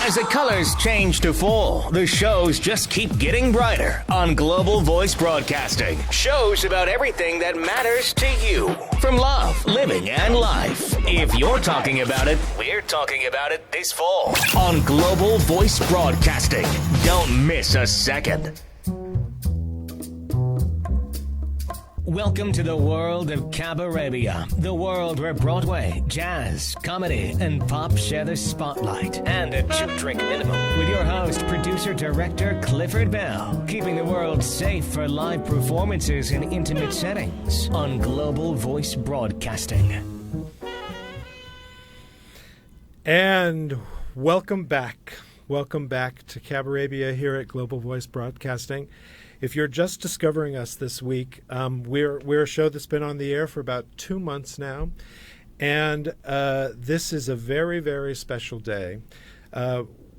As the colors change to fall, the shows just keep getting brighter on Global Voice Broadcasting. Shows about everything that matters to you. From love, living, and life. If you're talking about it, we're talking about it this fall on Global Voice Broadcasting. Don't miss a second. Welcome to the world of Cabarabia, the world where Broadway, jazz, comedy, and pop share the spotlight. And a 2-drink minimum with your host, producer, director Clifford Bell, keeping the world safe for live performances in intimate settings on Global Voice Broadcasting. And welcome back. Welcome back to Cabarabia here at Global Voice Broadcasting. If you're just discovering us this week, we're a show that's been on the air for about 2 months now, and this is a very, very special day.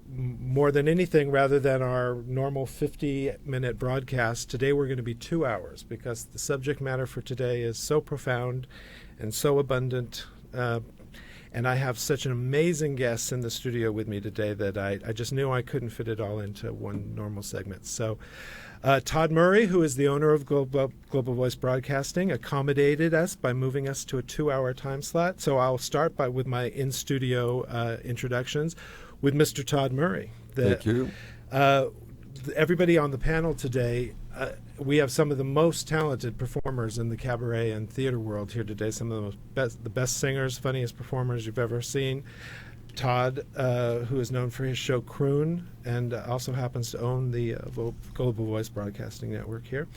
More than anything, rather than our normal 50-minute broadcast, today we're going to be 2 hours because the subject matter for today is so profound and so abundant. And I have such an amazing guest in the studio with me today that I just knew I couldn't fit it all into one normal segment. So Todd Murray, who is the owner of Global Voice Broadcasting, accommodated us by moving us to a 2-hour time slot. So I'll start with my in-studio introductions with Mr. Todd Murray. Thank you. Everybody on the panel today, we have some of the most talented performers in the cabaret and theater world here today. Some of the best singers, funniest performers you've ever seen. Todd, who is known for his show Croon, and also happens to own the Global Voice Broadcasting Network here.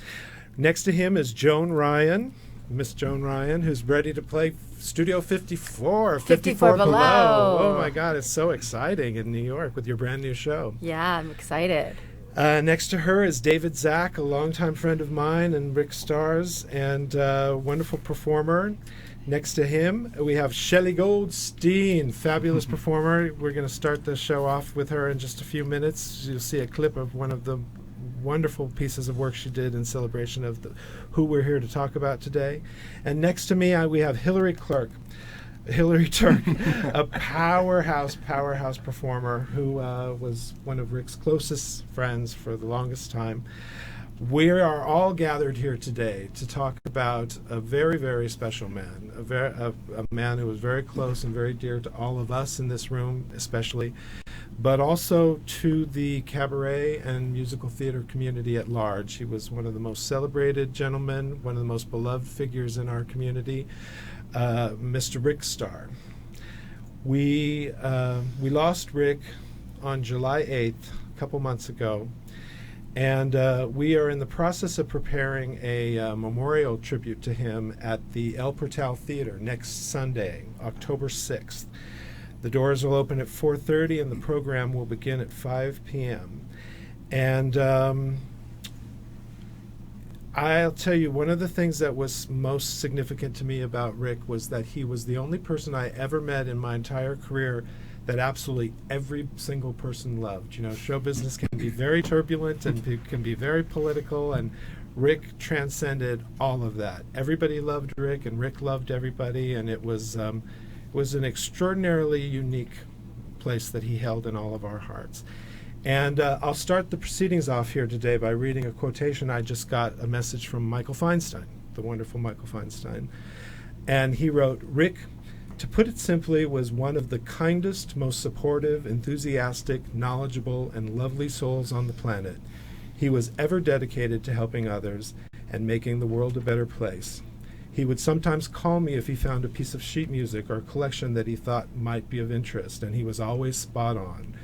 Next to him is Joan Ryan, Miss Joan Ryan, who's ready to play Studio 54 Below. Oh my God, it's so exciting in New York with your brand new show. Yeah, I'm excited. Next to her is David ZACK, a longtime friend of mine and Rick Starr's, and wonderful performer. Next to him, we have SHELLY GOLDSTEIN, fabulous performer. We're going to start the show off with her in just a few minutes. You'll see a clip of one of the wonderful pieces of work she did in celebration of who we're here to talk about today. And next to me, we have Hillary TURK, a powerhouse performer who was one of Rick's closest friends for the longest time. We are all gathered here today to talk about a very, very special man, a man who was very close and very dear to all of us in this room especially, but also to the cabaret and musical theater community at large. He was one of the most celebrated gentlemen, one of the most beloved figures in our community, Mr. Rick Starr. We lost Rick on July 8th, a couple months ago. And we are in the process of preparing a memorial tribute to him at the El Portal Theater next Sunday, October 6th. The doors will open at 4:30 and the program will begin at 5 p.m. And I'll tell you, one of the things that was most significant to me about Rick was that he was the only person I ever met in my entire career that absolutely every single person loved. You know, show business can be very turbulent and can be very political, and Rick transcended all of that. Everybody loved Rick, and Rick loved everybody, and it was an extraordinarily unique place that he held in all of our hearts. And I'll start the proceedings off here today by reading a quotation. I just got a message from Michael Feinstein, the wonderful Michael Feinstein, and he wrote, "Rick, to put it simply, was one of the kindest, most supportive, enthusiastic, knowledgeable, and lovely souls on the planet. He was ever dedicated to helping others and making the world a better place. He would sometimes call me if he found a piece of sheet music or a collection that he thought might be of interest, and he was always spot on.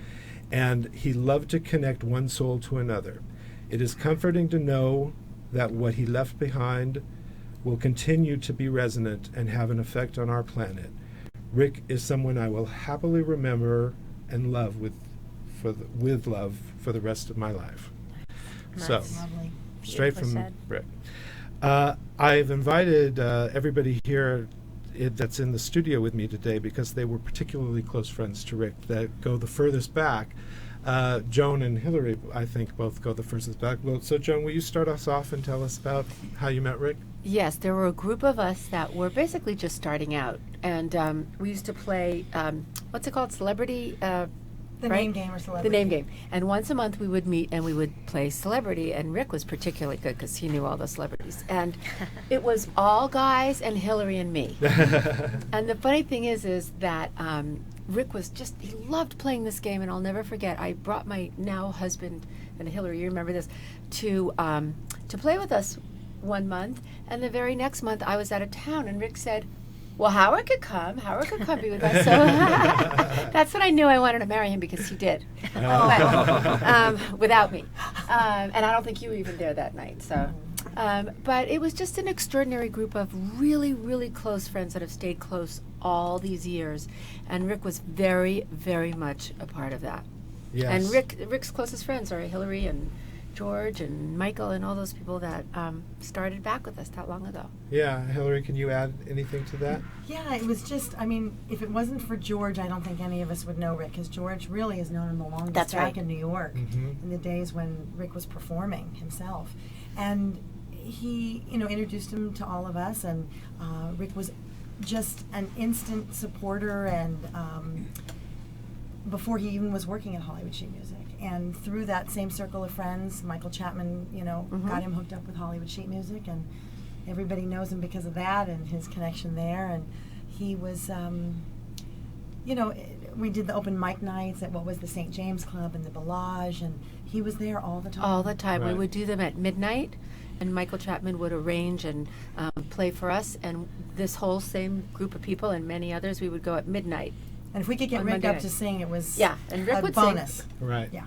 And he loved to connect one soul to another. It is comforting to know that what he left behind will continue to be resonant and have an effect on our planet. Rick is someone I will happily remember and love with love for the rest of my life." Nice. So, Lovely. straight from Said. Rick. I've invited everybody here that's in the studio with me today because they were particularly close friends to Rick that go the furthest back. Joan and Hillary, I think, both go the furthest back. Well, so, Joan, will you start us off and tell us about how you met Rick? Yes, there were a group of us that were basically just starting out, and we used to play, what's it called, celebrity The right? name game or celebrity. The name game. And once a month we would meet and we would play celebrity, and Rick was particularly good because he knew all the celebrities. And it was all guys and Hillary and me. And the funny thing is that Rick was he loved playing this game, and I'll never forget, I brought my now husband, and Hillary, you remember this, to play with us one month, and the very next month I was out of town, and Rick said, well, Howard could come be with us. So that's when I knew I wanted to marry him, because he did. Without me. And I don't think you were even there that night. So, but it was just an extraordinary group of really, really close friends that have stayed close all these years. And Rick was very, very much a part of that. Yes. And Rick's closest friends are Hillary and George and Michael and all those people that started back with us that long ago. Yeah, Hillary, can you add anything to that? Yeah, it was just, I mean, if it wasn't for George, I don't think any of us would know Rick, because George really has known him the longest. That's right. Back in New York, Mm-hmm. in the days when Rick was performing himself. And he, introduced him to all of us, and Rick was just an instant supporter, and before he even was working at Hollywood Sheet Music. And through that same circle of friends, Michael Chapman, got him hooked up with Hollywood Sheet Music, and everybody knows him because of that and his connection there. And he was, we did the open mic nights at what was the St. James Club and the Bellage, and he was there all the time. All the time. We Right. would do them at midnight, and Michael Chapman would arrange and play for us, and this whole same group of people and many others, we would go at midnight. And if we could get On Rick Monday up night. to sing, it was and Rick a would sing. bonus. Right. Yeah.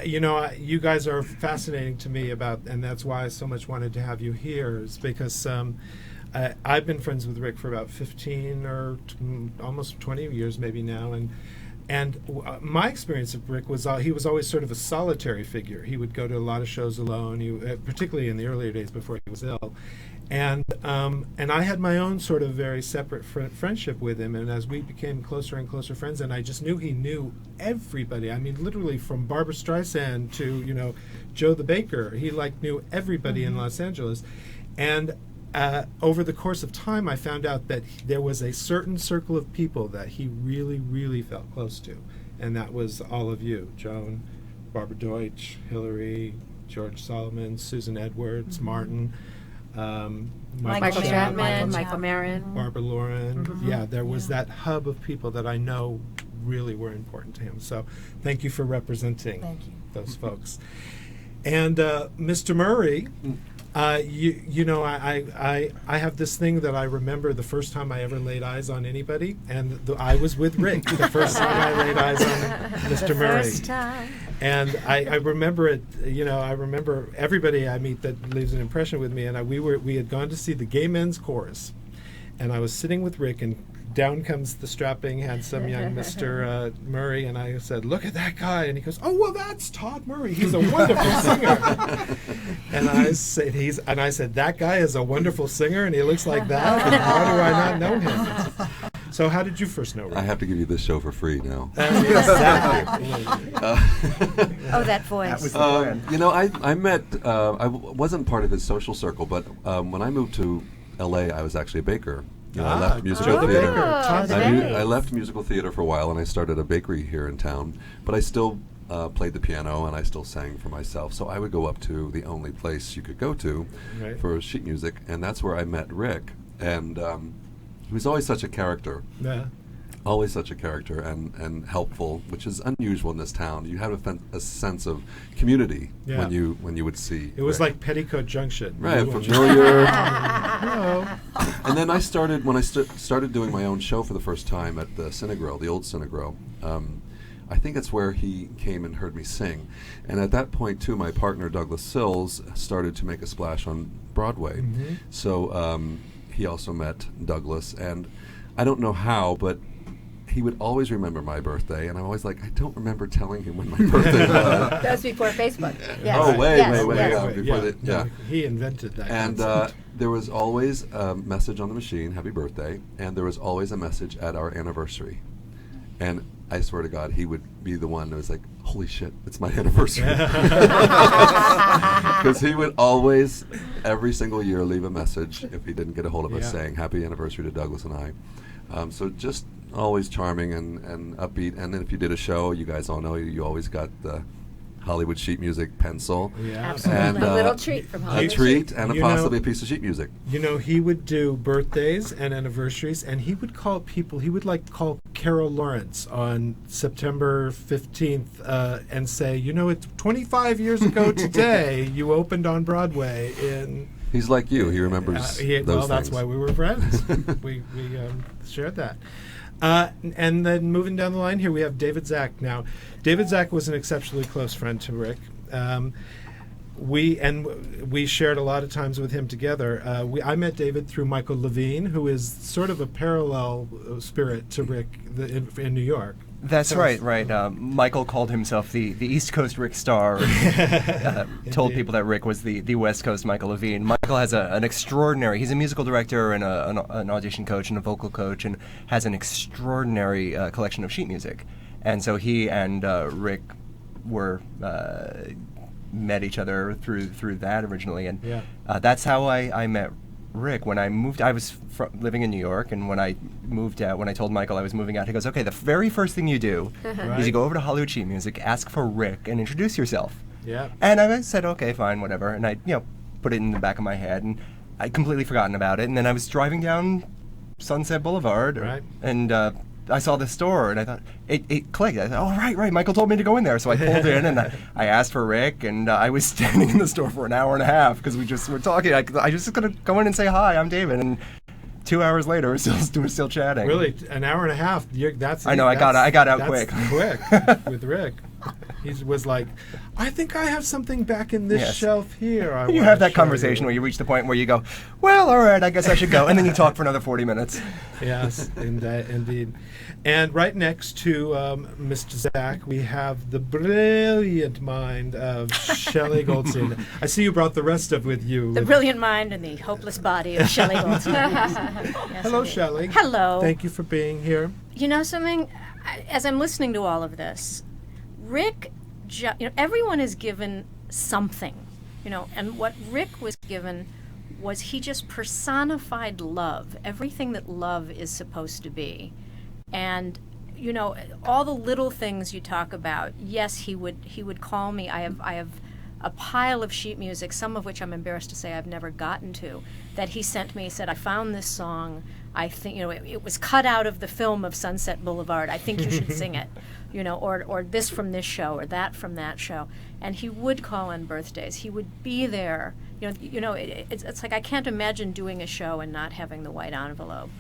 You guys are fascinating to me and that's why I so much wanted to have you here, is because I've been friends with Rick for about 15 or almost 20 years maybe now, and my experience of Rick was he was always sort of a solitary figure. He would go to a lot of shows alone, particularly in the earlier days before he was ill. And I had my own sort of very separate friendship with him, and as we became closer and closer friends, and I just knew he knew everybody. I mean, literally from Barbra Streisand to Joe the Baker. He knew everybody in Los Angeles, and over the course of time, I found out that there was a certain circle of people that he really, really felt close to, and that was all of you: Joan, Barbara Deutsch, Hillary, George Solomon, Susan Edwards, Martin. Michael Chapman, Michael Michael Marin. Barbara Lauren. Yeah, there was that hub of people that I know really were important to him. So thank you for representing Thank you. those folks. And Mr. Murray, I have this thing that I remember the first time I ever laid eyes on anybody, and I was with Rick the first time I laid eyes on Mr. Murray. First time. And I remember it, I remember everybody I meet that leaves an impression with me, and we had gone to see the Gay Men's Chorus, and I was sitting with Rick, and down comes the strapping, handsome young Mr. Murray, and I said, "Look at that guy," and he goes, "Oh, well, that's Todd Murray. He's a wonderful singer." And I said, "That guy is a wonderful singer, and he looks like that, and how do I not know him?" So how did you first know Rick? I have to give you this show for free now. Exactly. Oh, that voice. I met, I wasn't part of his social circle, but when I moved to LA, I was actually a baker. I left musical Joe the theater. Baker. Todd the I Baker. left musical theater for a while, and I started a bakery here in town. But I still played the piano, and I still sang for myself. So I would go up to the only place you could go to Right. for sheet music, and that's where I met Rick. And he was always such a character. Yeah. Always such a character and helpful, which is unusual in this town. You have a sense of community Yeah. when you would see. It was Rick. like Petticoat Junction. Right, You were- familiar. Hello. And then I started when I started doing my own show for the first time at the Cinegrill, the old Cinegrill. I think it's where he came and heard me sing, and at that point too, my partner Douglas Sills started to make a splash on Broadway. Mm-hmm. So he also met Douglas, and I don't know how, but he would always remember my birthday, and I'm always like, I don't remember telling him when my birthday was. That was before Facebook. Yes. Oh, way, Yes. way, Yes. yeah. Before yeah, the- yeah. no, he invented that. And concept. there was always a message on the machine, happy birthday, and there was always a message at our anniversary. And I swear to God, he would be the one that was like, holy shit, it's my anniversary. Because he would always, every single year, leave a message if he didn't get a hold of us Yeah. saying, happy anniversary to Douglas and I. So just always charming and upbeat. And then if you did a show, you guys all know you always got the Hollywood sheet music pencil. Yeah. Absolutely. And A little treat from a Hollywood. treat and You possibly know- a piece of sheet music. You know, he would do birthdays and anniversaries, and he would call people, he would like call Carol Lawrence on September 15th and say, you know, it's 25 years ago today you opened on Broadway in... He's like you. He remembers those well, things. that's why we were friends. we shared that. And then moving down the line here, we have David ZACK. Now, David ZACK was an exceptionally close friend to Rick. We shared a lot of times with him together. I met David through Michael Levine, who is sort of a parallel spirit to Rick in New York. That's Tell right, us. right. Michael called himself the East Coast Rick Starr. Told people that Rick was the West Coast Michael Levine. Michael has an extraordinary, he's a musical director and an audition coach and a vocal coach, and has an extraordinary collection of sheet music. And so he and Rick were met each other through that originally, and Yeah. that's how I met Rick. When I moved, I was living in New York, and when I moved out, when I told Michael I was moving out, he goes, "Okay, the very first thing you do is you go over to Hollywood Sheet Music, ask for Rick, and introduce yourself." Yeah. And I said, "Okay, fine, whatever," and I put it in the back of my head, and I'd completely forgotten about it. And then I was driving down Sunset Boulevard, Right. and I saw the store, and I thought it clicked. I thought, "Oh, right. Michael told me to go in there." So I pulled in, and I asked for Rick, and I was standing in the store for an hour and a half because we just were talking. I just gonna go in and say, "Hi, I'm David," and 2 hours later, we're still chatting. Really, an hour and a half. That's. I know, I got out that's quick. Quick with Rick. He was like, "I think I have something back in this Yes. shelf here." I You wanna have that show conversation where you reach the point where you go, "Well, all right, I guess I should go," and then you talk for another 40 minutes. Yes, indeed. And right next to Mr. ZACK, we have the brilliant mind of SHELLY Goldstein. I see you brought the rest of with you. The brilliant mind and the hopeless body of Shelley Goldstein. Yes, Hello, indeed. SHELLY. Hello. Thank you for being here. You know something? As I'm listening to all of this, Rick, everyone is given something, and what Rick was given was he just personified love, everything that love is supposed to be. And, all the little things you talk about, yes, he would call me. I have a pile of sheet music, some of which I'm embarrassed to say I've never gotten to, that he sent me. He said, "I found this song. I think, it was cut out of the film of Sunset Boulevard. I think you should sing it, or this from this show, or that from that show." And he would call on birthdays. He would be there. It's like I can't imagine doing a show and not having the white envelope.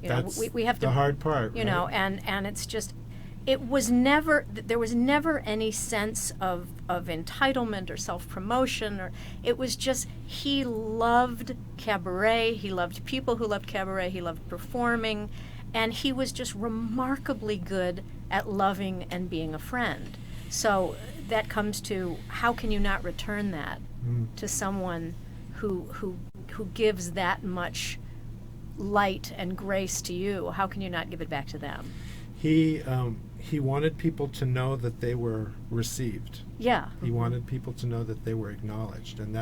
That's we have to, the hard part. and it's just, there was never any sense of entitlement or self-promotion, or it was just, he loved cabaret, he loved people who loved cabaret, he loved performing, and he was just remarkably good at loving and being a friend. So that comes to, how can you not return that to someone who gives that much light and grace to you? How can you not give it back to them? He wanted people to know that they were received. Yeah. He wanted people to know that they were acknowledged, and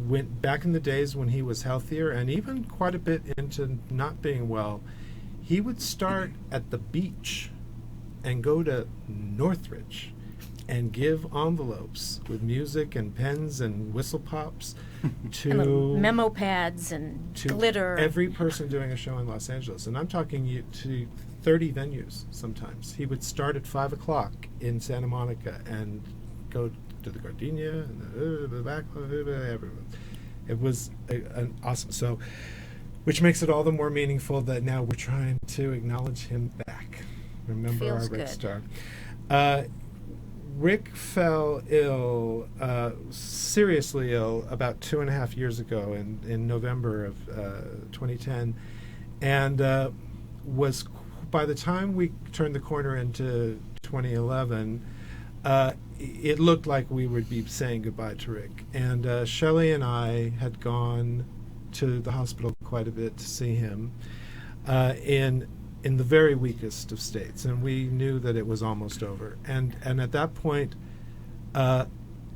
when back in the days when he was healthier and even quite a bit into not being well, he would start at the beach and go to Northridge and give envelopes with music and pens and whistle pops to And little memo pads and to glitter. every person doing a show in Los Angeles. And I'm talking to 30 venues sometimes. He would start at 5 o'clock in Santa Monica and go to the Gardenia and the back, everywhere. It was an awesome. So, which makes it all the more meaningful that now we're trying to acknowledge him back. Remember Feels our Rick good. Starr. Rick fell ill, seriously ill, about 2.5 years ago in November of 2010, and was, by the time we turned the corner into 2011, it looked like we would be saying goodbye to Rick. And Shelley and I had gone to the hospital quite a bit to see him in the very weakest of states, and we knew that it was almost over. And at that point,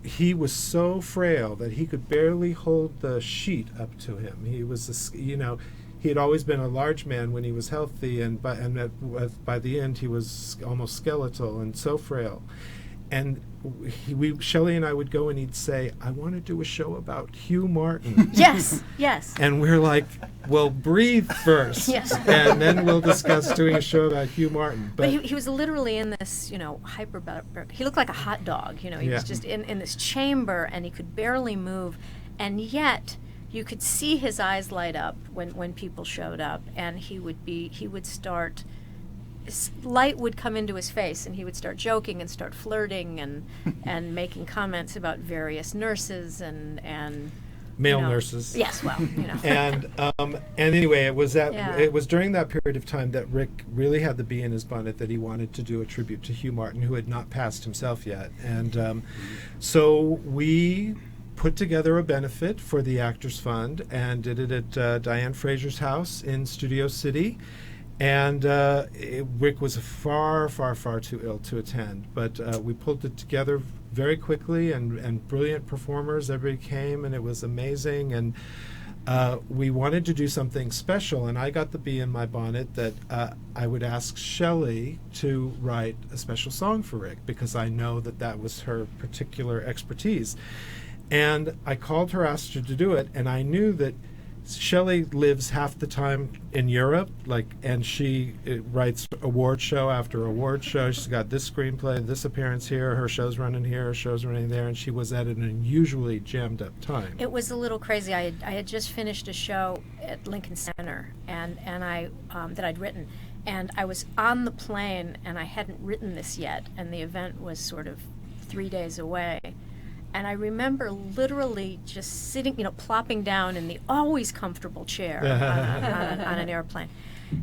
he was so frail that he could barely hold the sheet up to him. He was, he had always been a large man when he was healthy, and by the end he was almost skeletal and so frail. And Shelley and I would go and he'd say, I want to do a show about Hugh Martin. Yes, yes. And we're like, well, breathe first. Yes. And then we'll discuss doing a show about Hugh Martin. But he was literally in this, he looked like a hot dog, he was just in this chamber, and he could barely move, and yet you could see his eyes light up when people showed up, and he would start, light would come into his face, and he would start joking and start flirting and making comments about various nurses and male nurses. Yes, well, And anyway, it was during that period of time that Rick really had the bee in his bonnet that he wanted to do a tribute to Hugh Martin, who had not passed himself yet. And so we put together a benefit for the Actors Fund and did it at Diane Fraser's house in Studio City. And Rick was far, far, far too ill to attend. But we pulled it together very quickly, and brilliant performers. Everybody came, and it was amazing. And we wanted to do something special, and I got the bee in my bonnet that I would ask Shelley to write a special song for Rick, because I know that was her particular expertise. And I called her, asked her to do it, and I knew that Shelley lives half the time in Europe, and she writes award show after award show. She's got this screenplay, this appearance here, her show's running here, her show's running there, and she was at an unusually jammed up time. It was a little crazy. I had just finished a show at Lincoln Center, and I that I'd written, and I was on the plane, and I hadn't written this yet, and the event was sort of 3 days away. And I remember literally just sitting, plopping down in the always comfortable chair on an airplane.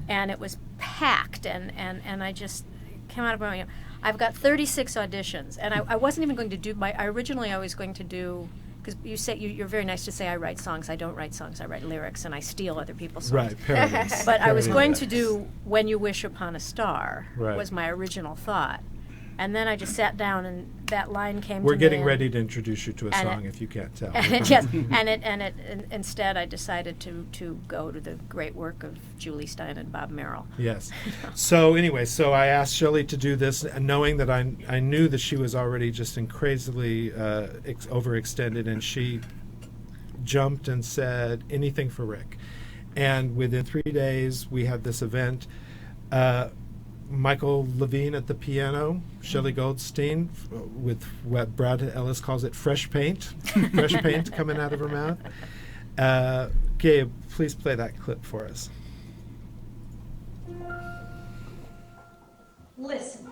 And it was packed, and I just came out of my, I've got 36 auditions. And I wasn't even going to do, originally I was going to do, because you say, you're very nice to say I write songs. I don't write songs, I write lyrics, and I steal other people's songs. Right, parodies. But I was going to do When You Wish Upon a Star, Right. was my original thought. And then I just sat down, and that line came to me. We're getting ready to introduce you to a song, if you can't tell. Instead I decided to go to the great work of Julie Stein and Bob Merrill. Yes. So anyway, I asked Shelley to do this, knowing that I knew that she was already just crazily overextended, and she jumped and said anything for Rick. And within 3 days, we had this event. Michael Levine at the piano, Shelly Goldstein with what Brad Ellis calls it fresh paint coming out of her mouth. Gabe, please play that clip for us. Listen,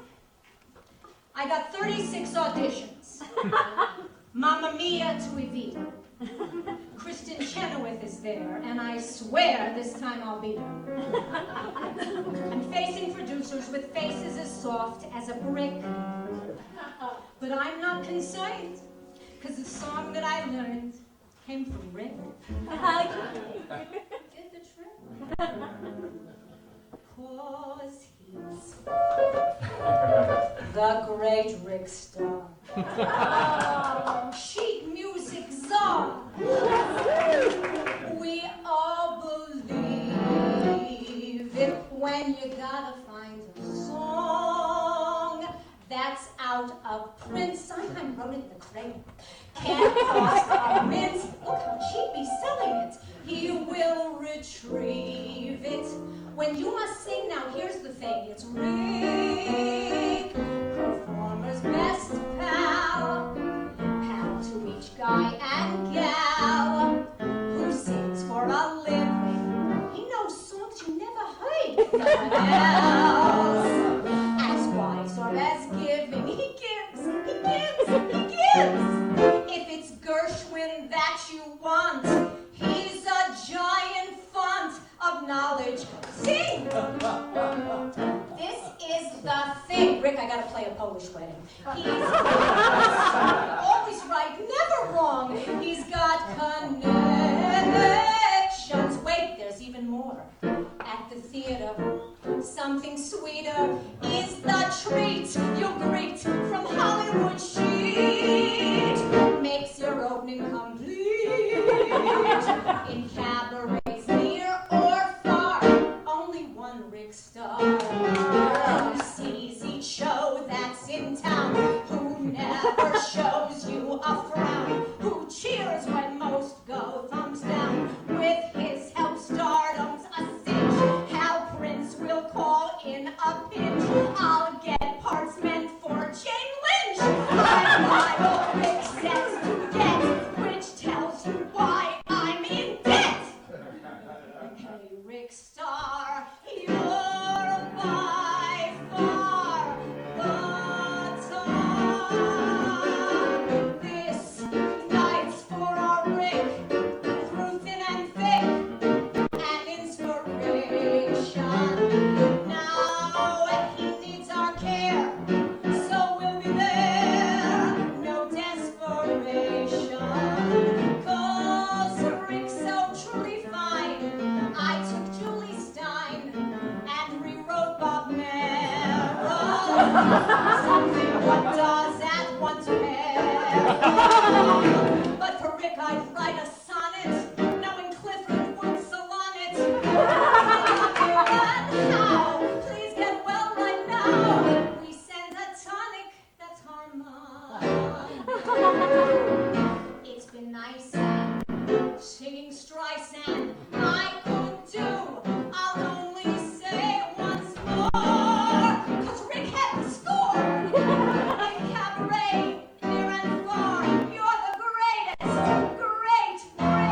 I got 36 auditions. Mamma Mia to Evita. Kristen Chenoweth is there, and I swear this time I'll beat her. I'm facing producers with faces as soft as a brick. But I'm not concerned, because the song that I learned came from Rick. Did the trick. 'Cause he's the great Rick Starr. Sheet music czar. We all believe it when you gotta find a song that's out of print. Sondheim wrote it in the cradle. Can't cost a mint. Look how cheap he's selling it. He will retrieve it. When you must sing now, here's the thing. It's Rick, performer's best pal. Pal to each guy and gal who sings for a living. He knows songs you never heard from anyone else. As wise or as giving, he gives. If it's Gershwin that you want, he's a giant font of knowledge. Sing! This is the thing. Rick, I gotta play a Polish wedding. He's always right, never wrong. He's got connections. Wait, there's even more. At the theater, something sweeter is the treat you'll greet from Hollywood sheet. Makes your opening complete in cabarets near or in town, who never shows you a frown, who cheers when most go thumbs down. With his help, stardom's a cinch. Hal Prince will call in a pinch. I'll get parts meant for Jane Lynch. I'm liable, Rick says to get, which tells you why I'm in debt. Hey, Rick Starr, you're by far the top. This night's for our Rick, through thin and thick, and inspiration. Now he needs our care, so we'll be there, no desperation. 'Cause Rick's so truly fine, I took Julie Stein and rewrote Bob Merrill. Something what does at once pair. But for Rick I'd write a sonnet, knowing Clifford would salon it. And how? Please get well right now. We send a tonic that's harmonic. It's been nice and singing Streisand. I could do, I'll only say once more, 'cause Rick had the score. In cabaret, near and far, you're the greatest, great Rick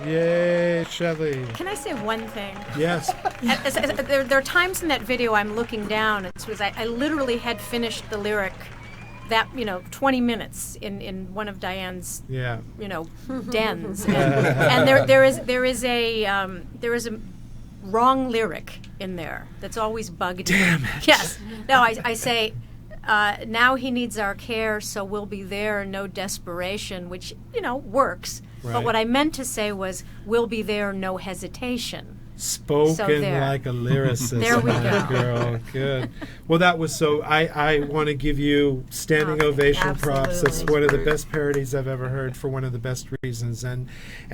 Yay, Shelley. Can I say one thing? Yes. There are times in that video I'm looking down. It's because I literally had finished the lyric that 20 minutes in one of Diane's Yeah. dens, and there is a wrong lyric in there that's always bugged me. Damn it. Yes. No, I say. Now he needs our care, so we'll be there, no desperation, which, works. Right. But what I meant to say was, we'll be there, no hesitation. Spoken So there. like a lyricist. There we my go. Girl. Good. Well, that was so. I want to give you standing ovation props. That's absolutely. one of the best parodies I've ever heard for one of the best reasons. And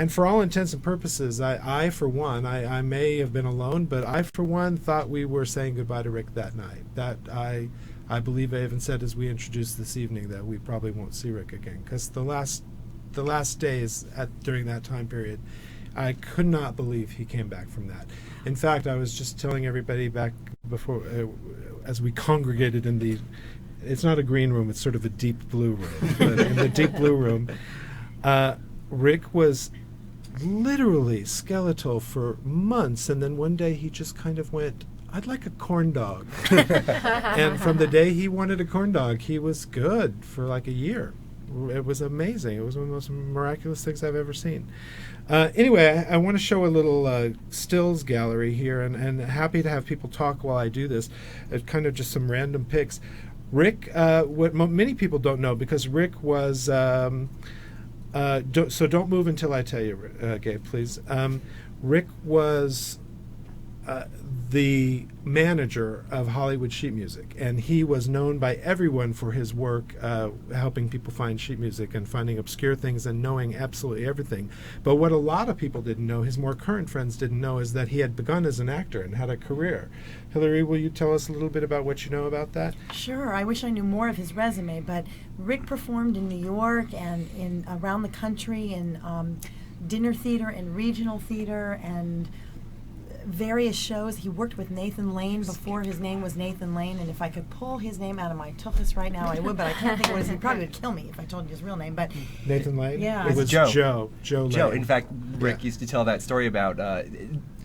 for all intents and purposes, I for one, I may have been alone, but I for one thought we were saying goodbye to Rick that night. That I believe I even said as we introduced this evening that we probably won't see Rick again, because the last days during that time period, I could not believe he came back from that. In fact, I was just telling everybody back before, as we congregated in it's not a green room, it's sort of a deep blue room. But in the deep blue room, Rick was literally skeletal for months, and then one day he just kind of went, I'd like a corn dog. And from the day he wanted a corn dog, he was good for like a year. It was amazing. It was one of the most miraculous things I've ever seen. Anyway, I want to show a little stills gallery here, and happy to have people talk while I do this. Kind of just some random pics. Rick, what many people don't know, because Rick was... so don't move until I tell you, Gabe, please. Rick was... the manager of Hollywood sheet music, and he was known by everyone for his work helping people find sheet music and finding obscure things and knowing absolutely everything. But what a lot of people didn't know, his more current friends didn't know, is that he had begun as an actor and had a career. Hillary, will you tell us a little bit about what you know about that? Sure. I wish I knew more of his resume, but Rick performed in New York and in around the country in dinner theater and regional theater and various shows. He worked with Nathan Lane before his name was Nathan Lane, and if I could pull his name out of my tuchus right now, I would, but I can't think of what it is. He probably would kill me if I told you his real name, but... Nathan Lane? Yeah. It was Joe. Joe Lane. Joe. In fact, Rick used to tell that story about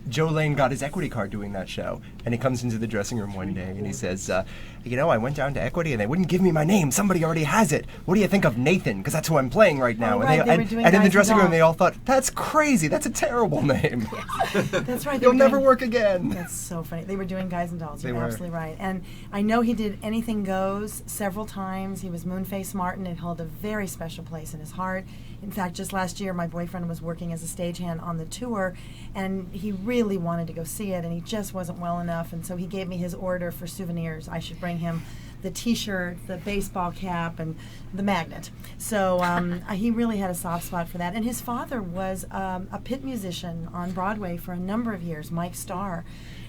Joe Lane got his Equity card doing that show, and he comes into the dressing room one day and he says, I went down to Equity and they wouldn't give me my name. Somebody already has it. What do you think of Nathan? Because that's who I'm playing right now. Oh, right. They were doing and in the Guys dressing and room, Dolls. they all thought, that's crazy. That's a terrible name. That's right. they You'll were never doing- work again. That's so funny. They were doing Guys and Dolls. They You're were. absolutely right. And I know he did Anything Goes several times. He was Moonface Martin. It held a very special place in his heart. In fact, just last year, my boyfriend was working as a stagehand on the tour, and he really wanted to go see it, and he just wasn't well enough, and so he gave me his order for souvenirs. I should bring him the T-shirt, the baseball cap, and the magnet. So he really had a soft spot for that. And his father was a pit musician on Broadway for a number of years, Mike Starr.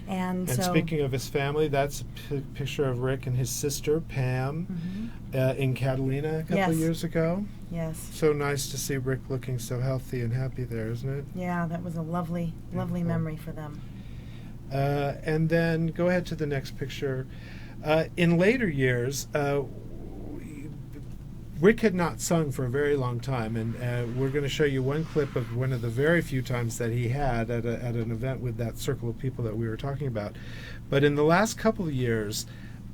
And so, speaking of his family, that's a picture of Rick and his sister, Pam, in Catalina a couple years ago. Yes. So nice to see Rick looking so healthy and happy there, isn't it? Yeah, that was a lovely, lovely memory for them. And then go ahead to the next picture. In later years, Rick had not sung for a very long time, and we're going to show you one clip of one of the very few times that he had at an event with that circle of people that we were talking about. But in the last couple of years,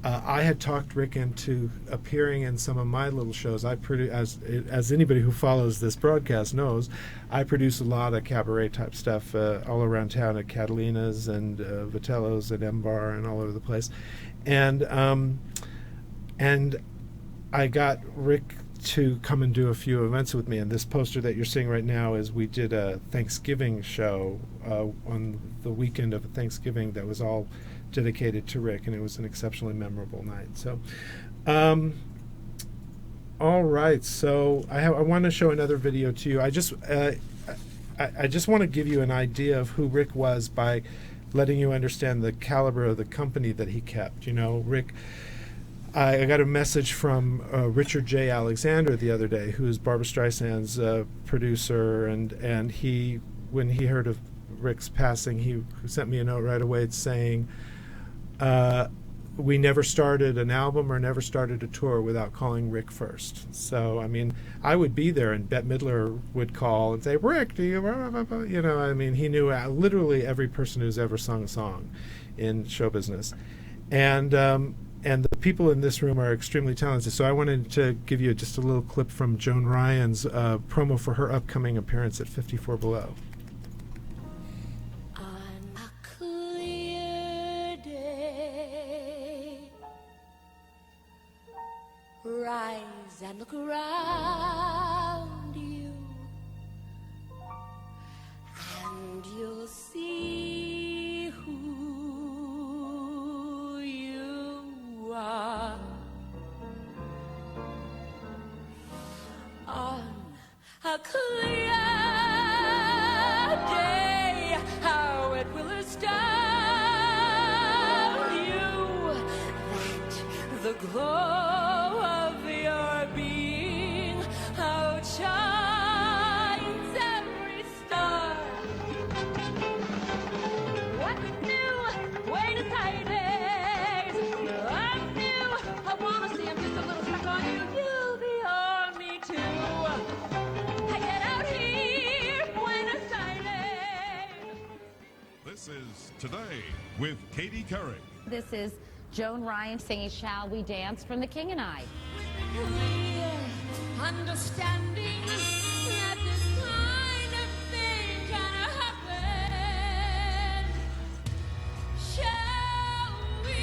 I had talked Rick into appearing in some of my little shows. I produce, as anybody who follows this broadcast knows, I produce a lot of cabaret type stuff all around town at Catalina's and Vitello's and M Bar and all over the place, and I got Rick to come and do a few events with me, and this poster that you're seeing right now is we did a Thanksgiving show on the weekend of Thanksgiving that was all dedicated to Rick, and it was an exceptionally memorable night. So, all right. So I want to show another video to you. I just want to give you an idea of who Rick was by letting you understand the caliber of the company that he kept. You know, Rick. I got a message from Richard J. Alexander the other day, who is Barbra Streisand's producer, and he, when he heard of Rick's passing, he sent me a note right away saying, we never started an album or never started a tour without calling Rick first. So, I mean, I would be there, and Bette Midler would call and say, Rick, do you, you know, I mean, he knew literally every person who's ever sung a song in show business. And the people in this room are extremely talented. So I wanted to give you just a little clip from Joan Ryan's promo for her upcoming appearance at 54 Below. On a clear day, rise and look around you, and you'll see who you are. On a clear day, how it will astound you that the glow of your being outshines every star. What new way to tidings? I'm new. I wanna see I'm just a little stuck on you. You'll be on me too. I get out here when it's tidings. This is Today with Katie Couric. This is Joan Ryan singing Shall We Dance from The King and I. Understanding that this kind of thing can happen. Shall we?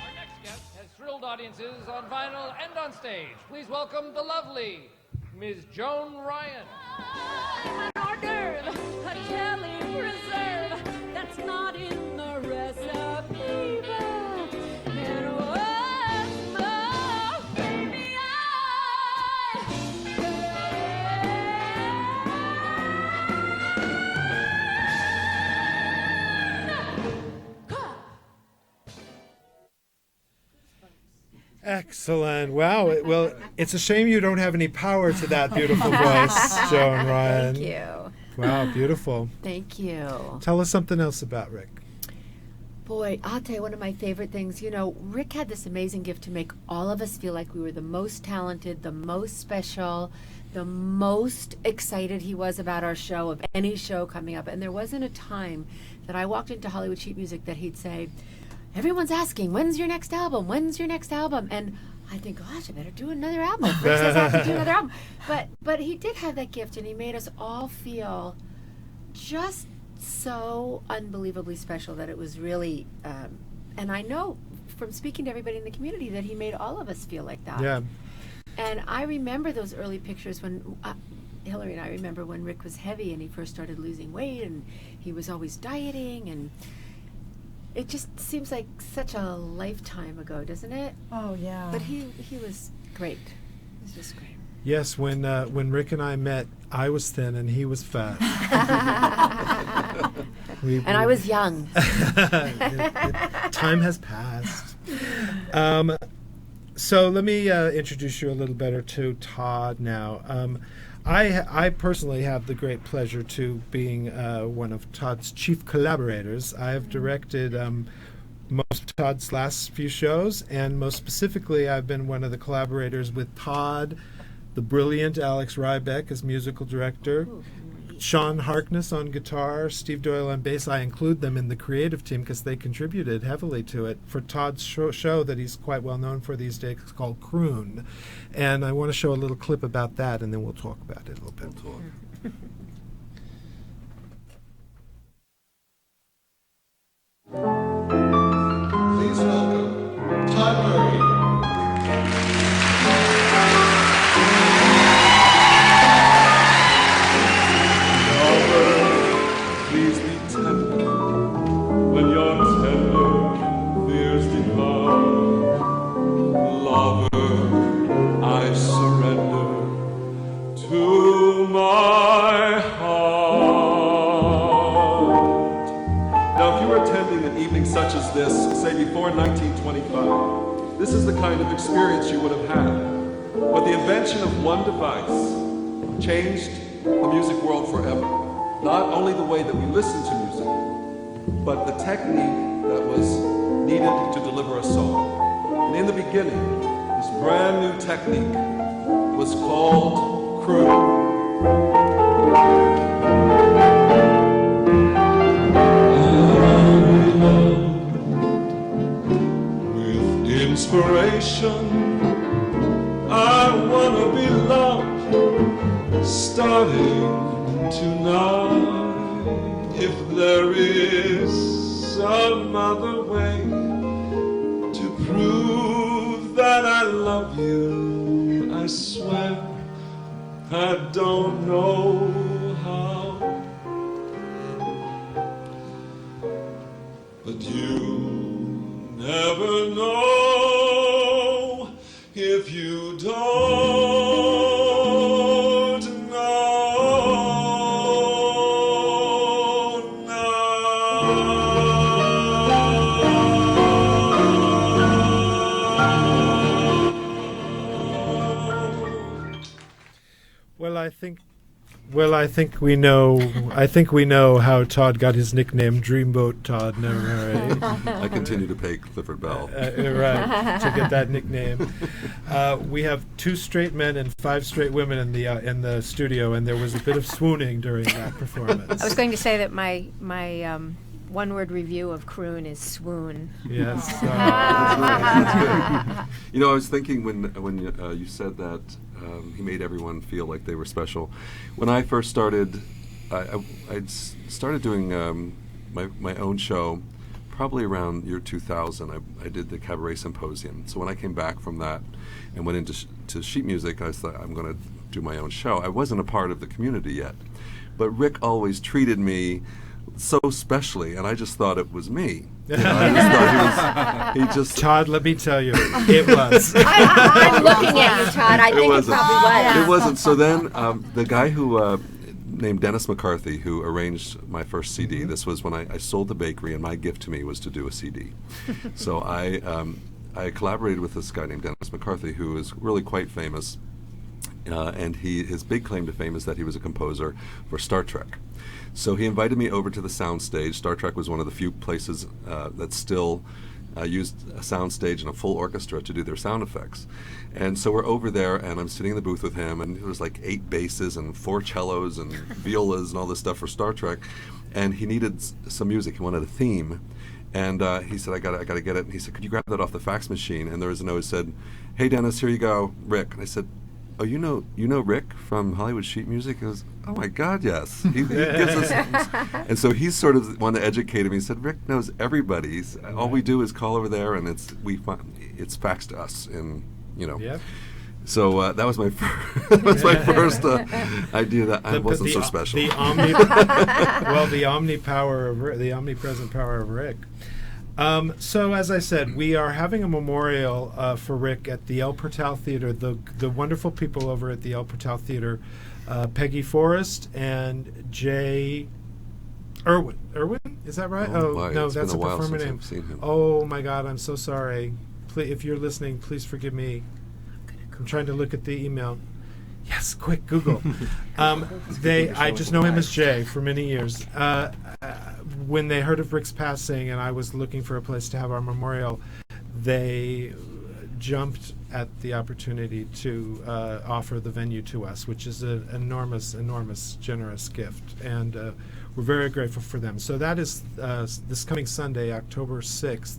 Our next guest has thrilled audiences on vinyl and on stage. Please welcome the lovely Ms. Joan Ryan. An hors d'oeuvre, a jelly preserve that's not in the recipe book. And what's more, baby, Excellent. Wow. Well, it's a shame you don't have any power to that beautiful voice, Joan Ryan. Thank you. Wow, beautiful. Thank you. Tell us something else about Rick. Boy, I'll tell you one of my favorite things. You know, Rick had this amazing gift to make all of us feel like we were the most talented, the most special, the most excited he was about our show, of any show coming up. And there wasn't a time that I walked into Hollywood Sheet Music that he'd say, everyone's asking, when's your next album? When's your next album? And I think, gosh, I better do another album. Rick says I have to do another album. But he did have that gift, and he made us all feel just so unbelievably special that it was really, and I know from speaking to everybody in the community that he made all of us feel like that. Yeah. And I remember those early pictures when Hillary and I remember when Rick was heavy and he first started losing weight and he was always dieting, and it just seems like such a lifetime ago, doesn't it? Oh yeah. But he was great. He was just great. Yes, when Rick and I met, I was thin and he was fat. And I was young. Time has passed. So let me introduce you a little better to Todd now. I personally have the great pleasure to being one of Todd's chief collaborators. I have directed most of Todd's last few shows, and most specifically, I've been one of the collaborators with Todd, the brilliant Alex Rybeck as musical director, Sean Harkness on guitar, Steve Doyle on bass. I include them in the creative team because they contributed heavily to it for Todd's show that he's quite well known for these days called Croon. And I want to show a little clip about that, and then we'll talk about it a little bit. Please welcome Todd Murray. Please be tender when your tender fears depart. Lover, I surrender to my heart. Now, if you were attending an evening such as this, say before 1925, this is the kind of experience you would have had. But the invention of one device changed the music world forever. Not only the way that we listen to music, but the technique that was needed to deliver a song. And in the beginning, this brand new technique was called croon. With inspiration, I wanna be loved, starting tonight. If there is some other way to prove that I love you, I swear I don't know how. But you never know if you don't. I think we know how Todd got his nickname Dreamboat Todd Never. I continue to pay Clifford Bell. Right, to get that nickname. We have 2 straight men and 5 straight women in the studio, and there was a bit of swooning during that performance. I was going to say that my one-word review of Croon is swoon. Yes. That's good. You know, I was thinking when you said that he made everyone feel like they were special. When I first started, I'd started doing my own show probably around year 2000. I did the Cabaret Symposium. So when I came back from that and went into to sheet music, I thought I'm going to do my own show. I wasn't a part of the community yet. But Rick always treated me so specially, and I just thought it was me. You know, I just thought he just. Todd, let me tell you, it was. I'm looking at you, Todd. I think it probably was. It wasn't. So then, the guy who named Dennis McCarthy, who arranged my first CD. This was when I sold the bakery, and my gift to me was to do a CD. So I collaborated with this guy named Dennis McCarthy, who is really quite famous, and his big claim to fame is that he was a composer for Star Trek. So he invited me over to the soundstage. Star Trek was one of the few places that still used a soundstage and a full orchestra to do their sound effects. And so we're over there, and I'm sitting in the booth with him, and there was like 8 basses and 4 cellos and violas and all this stuff for Star Trek. And he needed some music. He wanted a theme. And he said, I gotta get it. And he said, could you grab that off the fax machine? And there was a note that said, hey, Dennis, here you go, Rick. And I said, "Oh, you know Rick from Hollywood Sheet Music?" He goes, "Oh my God, yes." He gives us, and so he's sort of want to educate him. He said, "Rick knows everybody. All we do is call over there, and it's faxed to us, and you know." Yep. So that was my first idea that I wasn't so special. The omnipresent power of Rick. So as I said, we are having a memorial for Rick at the El Portal Theater. The wonderful people over at the El Portal Theater, Peggy Forrest and Jay Irwin. Irwin, is that right? Oh, no, it's that's been a a while performer since name. I've seen him. Oh my God, I'm so sorry. If you're listening, please forgive me. I'm trying to look at the email. Yes, quick, Google. I just know him as Jay for many years. When they heard of Rick's passing and I was looking for a place to have our memorial, they jumped at the opportunity to offer the venue to us, which is an enormous, generous gift. And we're very grateful for them. So that is this coming Sunday, October 6th.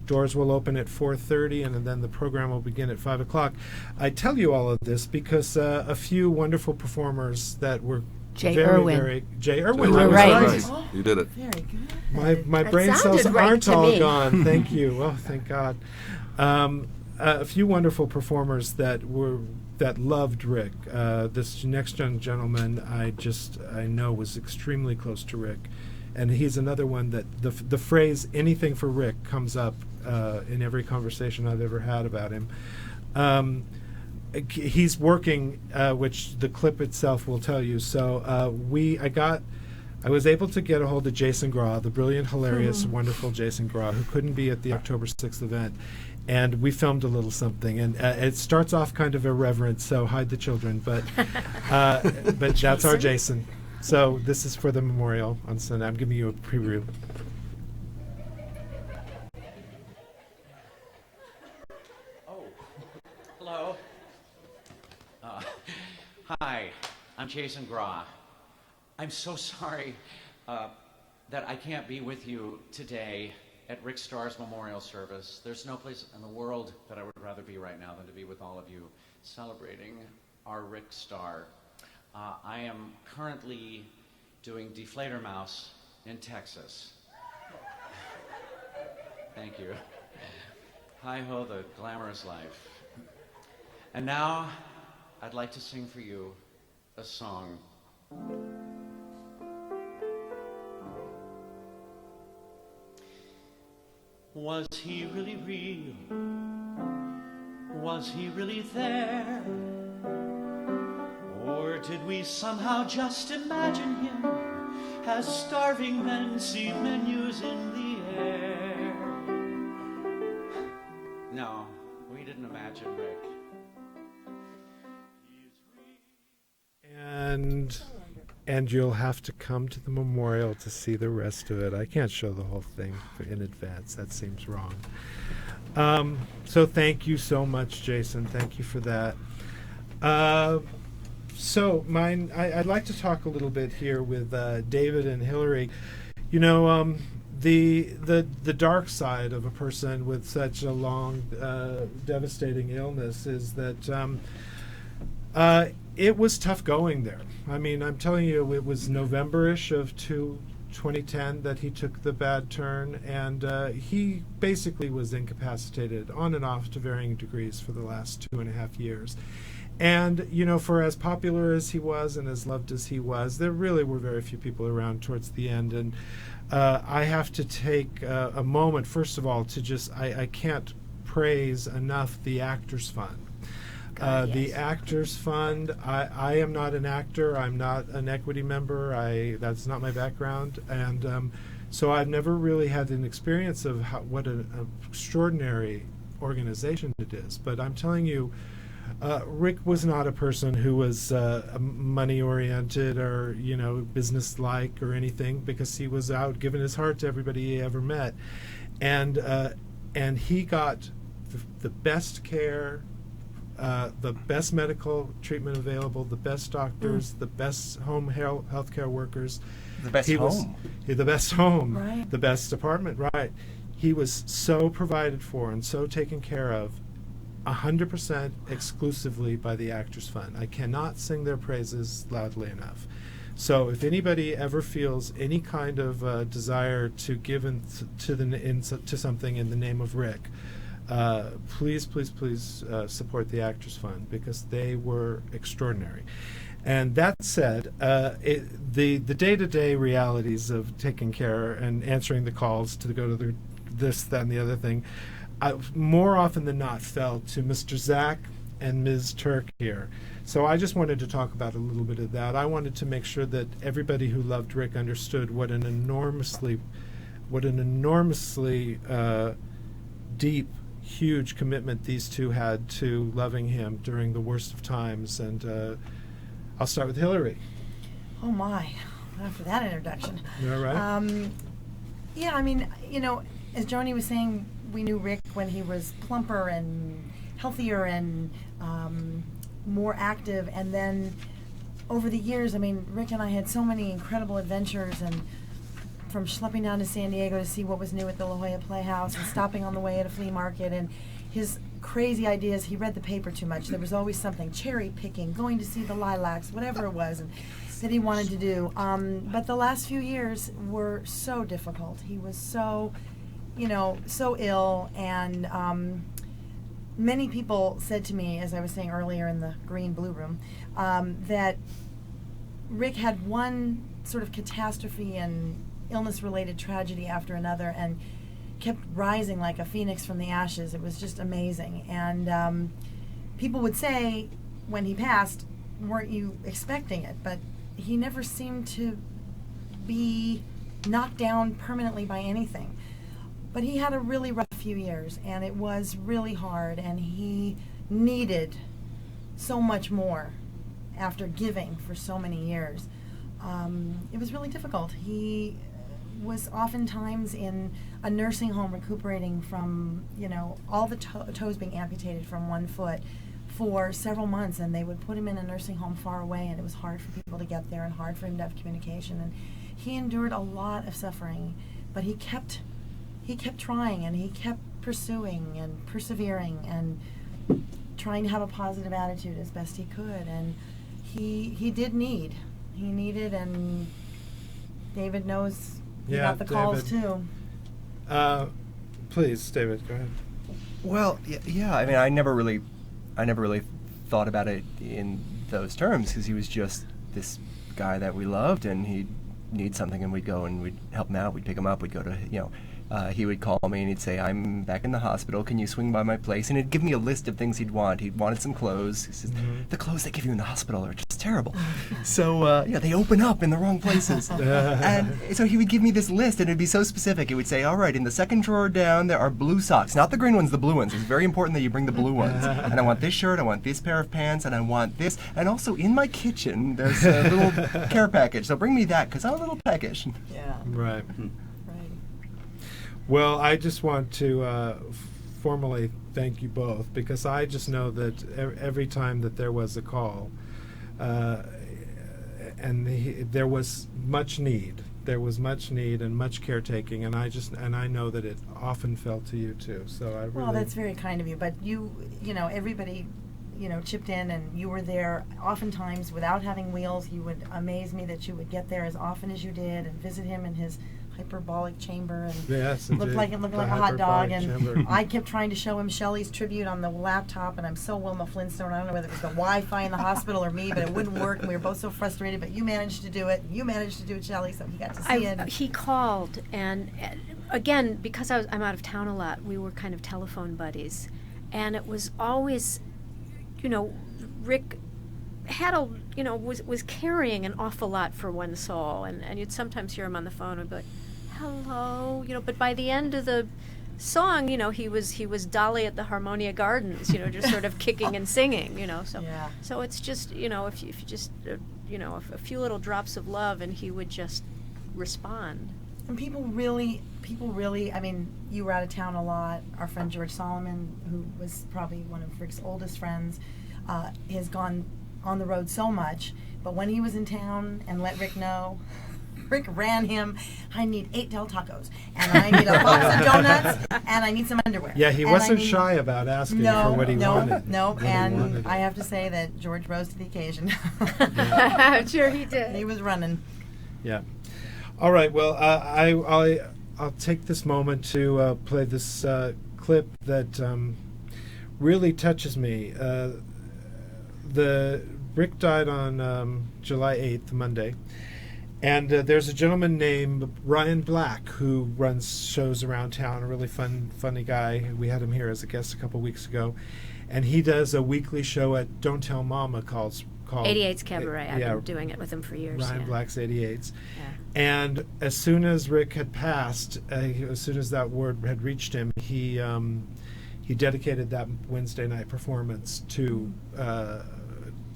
Doors will open at 4:30, and then the program will begin at 5 o'clock. I tell you all of this because a few wonderful performers that were Jay Jay Irwin. You were right. You did it. Very good. My That brain cells sounded right aren't to all me. gone. Thank you. Oh, thank God. A few wonderful performers that loved Rick. This next young gentleman I know was extremely close to Rick. And he's another one that the phrase "anything for Rick" comes up in every conversation I've ever had about him. He's working, which the clip itself will tell you. So I was able to get a hold of Jason Graw, the brilliant, hilarious, wonderful Jason Graw, who couldn't be at the October 6th event. And we filmed a little something, and it starts off kind of irreverent, so hide the children. But that's our Jason. So this is for the memorial on Sunday. I'm giving you a preview. Oh, hello. Hi, I'm Jason Graw. I'm so sorry that I can't be with you today at Rick Starr's memorial service. There's no place in the world that I would rather be right now than to be with all of you celebrating our Rick Starr. I am currently doing Deflator Mouse in Texas. Thank you. Hi-ho, the glamorous life. And now, I'd like to sing for you a song. Was he really real? Was he really there? Or did we somehow just imagine him as starving men see menus in the air? No, we didn't imagine Rick. And you'll have to come to the memorial to see the rest of it. I can't show the whole thing in advance. That seems wrong. So thank you so much, Jason. Thank you for that. So I'd like to talk a little bit here with David and Hillary. You know, the dark side of a person with such a long, devastating illness is that it was tough going there. I mean, I'm telling you, it was November-ish of 2010 that he took the bad turn, and he basically was incapacitated on and off to varying degrees for the last 2.5 years. And, you know, for as popular as he was and as loved as he was, there really were very few people around towards the end. And I have to take a moment, first of all, to just, I can't praise enough the Actors Fund. The Actors Fund, I am not an actor, I'm not an equity member, that's not my background, and so I've never really had an experience of what an extraordinary organization it is. But I'm telling you, Rick was not a person who was money-oriented or, you know, business-like or anything, because he was out giving his heart to everybody he ever met. And he got the best care, the best medical treatment available, the best doctors, the best home healthcare workers. The best home. The best home. Right. The best apartment, right. He was so provided for and so taken care of. 100% exclusively by the Actors Fund. I cannot sing their praises loudly enough. So if anybody ever feels any kind of desire to give to something in the name of Rick, please support the Actors Fund, because they were extraordinary. And that said, the day-to-day realities of taking care and answering the calls to go to this, that, and the other thing, more often than not fell to Mr. ZACK and Ms. TURK here. So I just wanted to talk about a little bit of that. I wanted to make sure that everybody who loved Rick understood what an enormously deep, huge commitment these two had to loving him during the worst of times. And I'll start with Hillary. Oh my, after that introduction. You all right? Yeah, I mean, you know, as Joni was saying, we knew Rick when he was plumper and healthier and more active, and then over the years, I mean, Rick and I had so many incredible adventures, and from schlepping down to San Diego to see what was new at the La Jolla Playhouse, and stopping on the way at a flea market, and his crazy ideas. He read the paper too much. There was always something, cherry picking, going to see the lilacs, whatever it was, and that he wanted to do. But the last few years were so difficult. He was so, you know, so ill, and many people said to me, as I was saying earlier in the green-blue room, that Rick had one sort of catastrophe and illness-related tragedy after another, and kept rising like a phoenix from the ashes. It was just amazing. And people would say, when he passed, weren't you expecting it? But he never seemed to be knocked down permanently by anything. But he had a really rough few years, and it was really hard, and he needed so much more after giving for so many years. It was really difficult. He was oftentimes in a nursing home recuperating from, you know, all the toes being amputated from one foot for several months, and they would put him in a nursing home far away, and it was hard for people to get there and hard for him to have communication, and he endured a lot of suffering, but he kept trying, and he kept pursuing and persevering and trying to have a positive attitude as best he could. And he needed, and David knows he got the calls too. Please, David, go ahead. Well, yeah. I mean, I never really thought about it in those terms, because he was just this guy that we loved, and he'd need something, and we'd go and we'd help him out. We'd pick him up. We'd go to, you know, he would call me and he'd say, "I'm back in the hospital. Can you swing by my place?" And he'd give me a list of things he'd want. He wanted some clothes. He says, "The clothes they give you in the hospital are just terrible." So they open up in the wrong places. And so he would give me this list, and it'd be so specific. He would say, "All right, in the second drawer down, there are blue socks. Not the green ones, the blue ones. It's very important that you bring the blue ones. And I want this shirt, I want this pair of pants, and I want this. And also in my kitchen, there's a little care package. So bring me that, because I'm a little peckish." Yeah. Right. Well, I just want to formally thank you both, because I just know that every time that there was a call, there was much need. There was much need and much caretaking, and I know that it often fell to you too. So I really. Well, that's very kind of you. But you know, everybody, you know, chipped in, and you were there. Oftentimes, without having wheels, you would amaze me that you would get there as often as you did and visit him in his hyperbolic chamber, and looked like a hot dog. And chamber. I kept trying to show him Shelley's tribute on the laptop, and I'm so Wilma Flintstone. I don't know whether it was the Wi-Fi in the hospital or me, but it wouldn't work, and we were both so frustrated. But you managed to do it. You managed to do it, Shelley, so he got to see it. He called, and again, because I'm out of town a lot, we were kind of telephone buddies, and it was always, you know, Rick had was carrying an awful lot for one soul, and you'd sometimes hear him on the phone and be like, "Hello," you know, but by the end of the song, you know, he was Dolly at the Harmonia Gardens, you know, just sort of kicking and singing, you know, so it's just, you know, if you just you know, a few little drops of love, and he would just respond. And people really, I mean, you were out of town a lot. Our friend George Solomon, who was probably one of Rick's oldest friends, has gone on the road so much, but when he was in town and let Rick know, Rick ran him, I need 8 Del Tacos, and I need a box of donuts, and I need some underwear. Yeah, he and wasn't I need- shy about asking for what he wanted. No, What he and wanted. I have to say that George rose to the occasion. I'm sure he did. He was running. Yeah. All right. Well, I'll take this moment to play this clip that really touches me. Rick died on July 8th, Monday, and there's a gentleman named Ryan Black who runs shows around town. A really funny guy. We had him here as a guest a couple weeks ago, and he does a weekly show at Don't Tell Mama called 88's Cabaret. I've yeah, been doing it with him for years. Ryan yeah. Black's 88s. Yeah. And as soon as Rick had passed, as soon as that word had reached him, he dedicated that Wednesday night performance to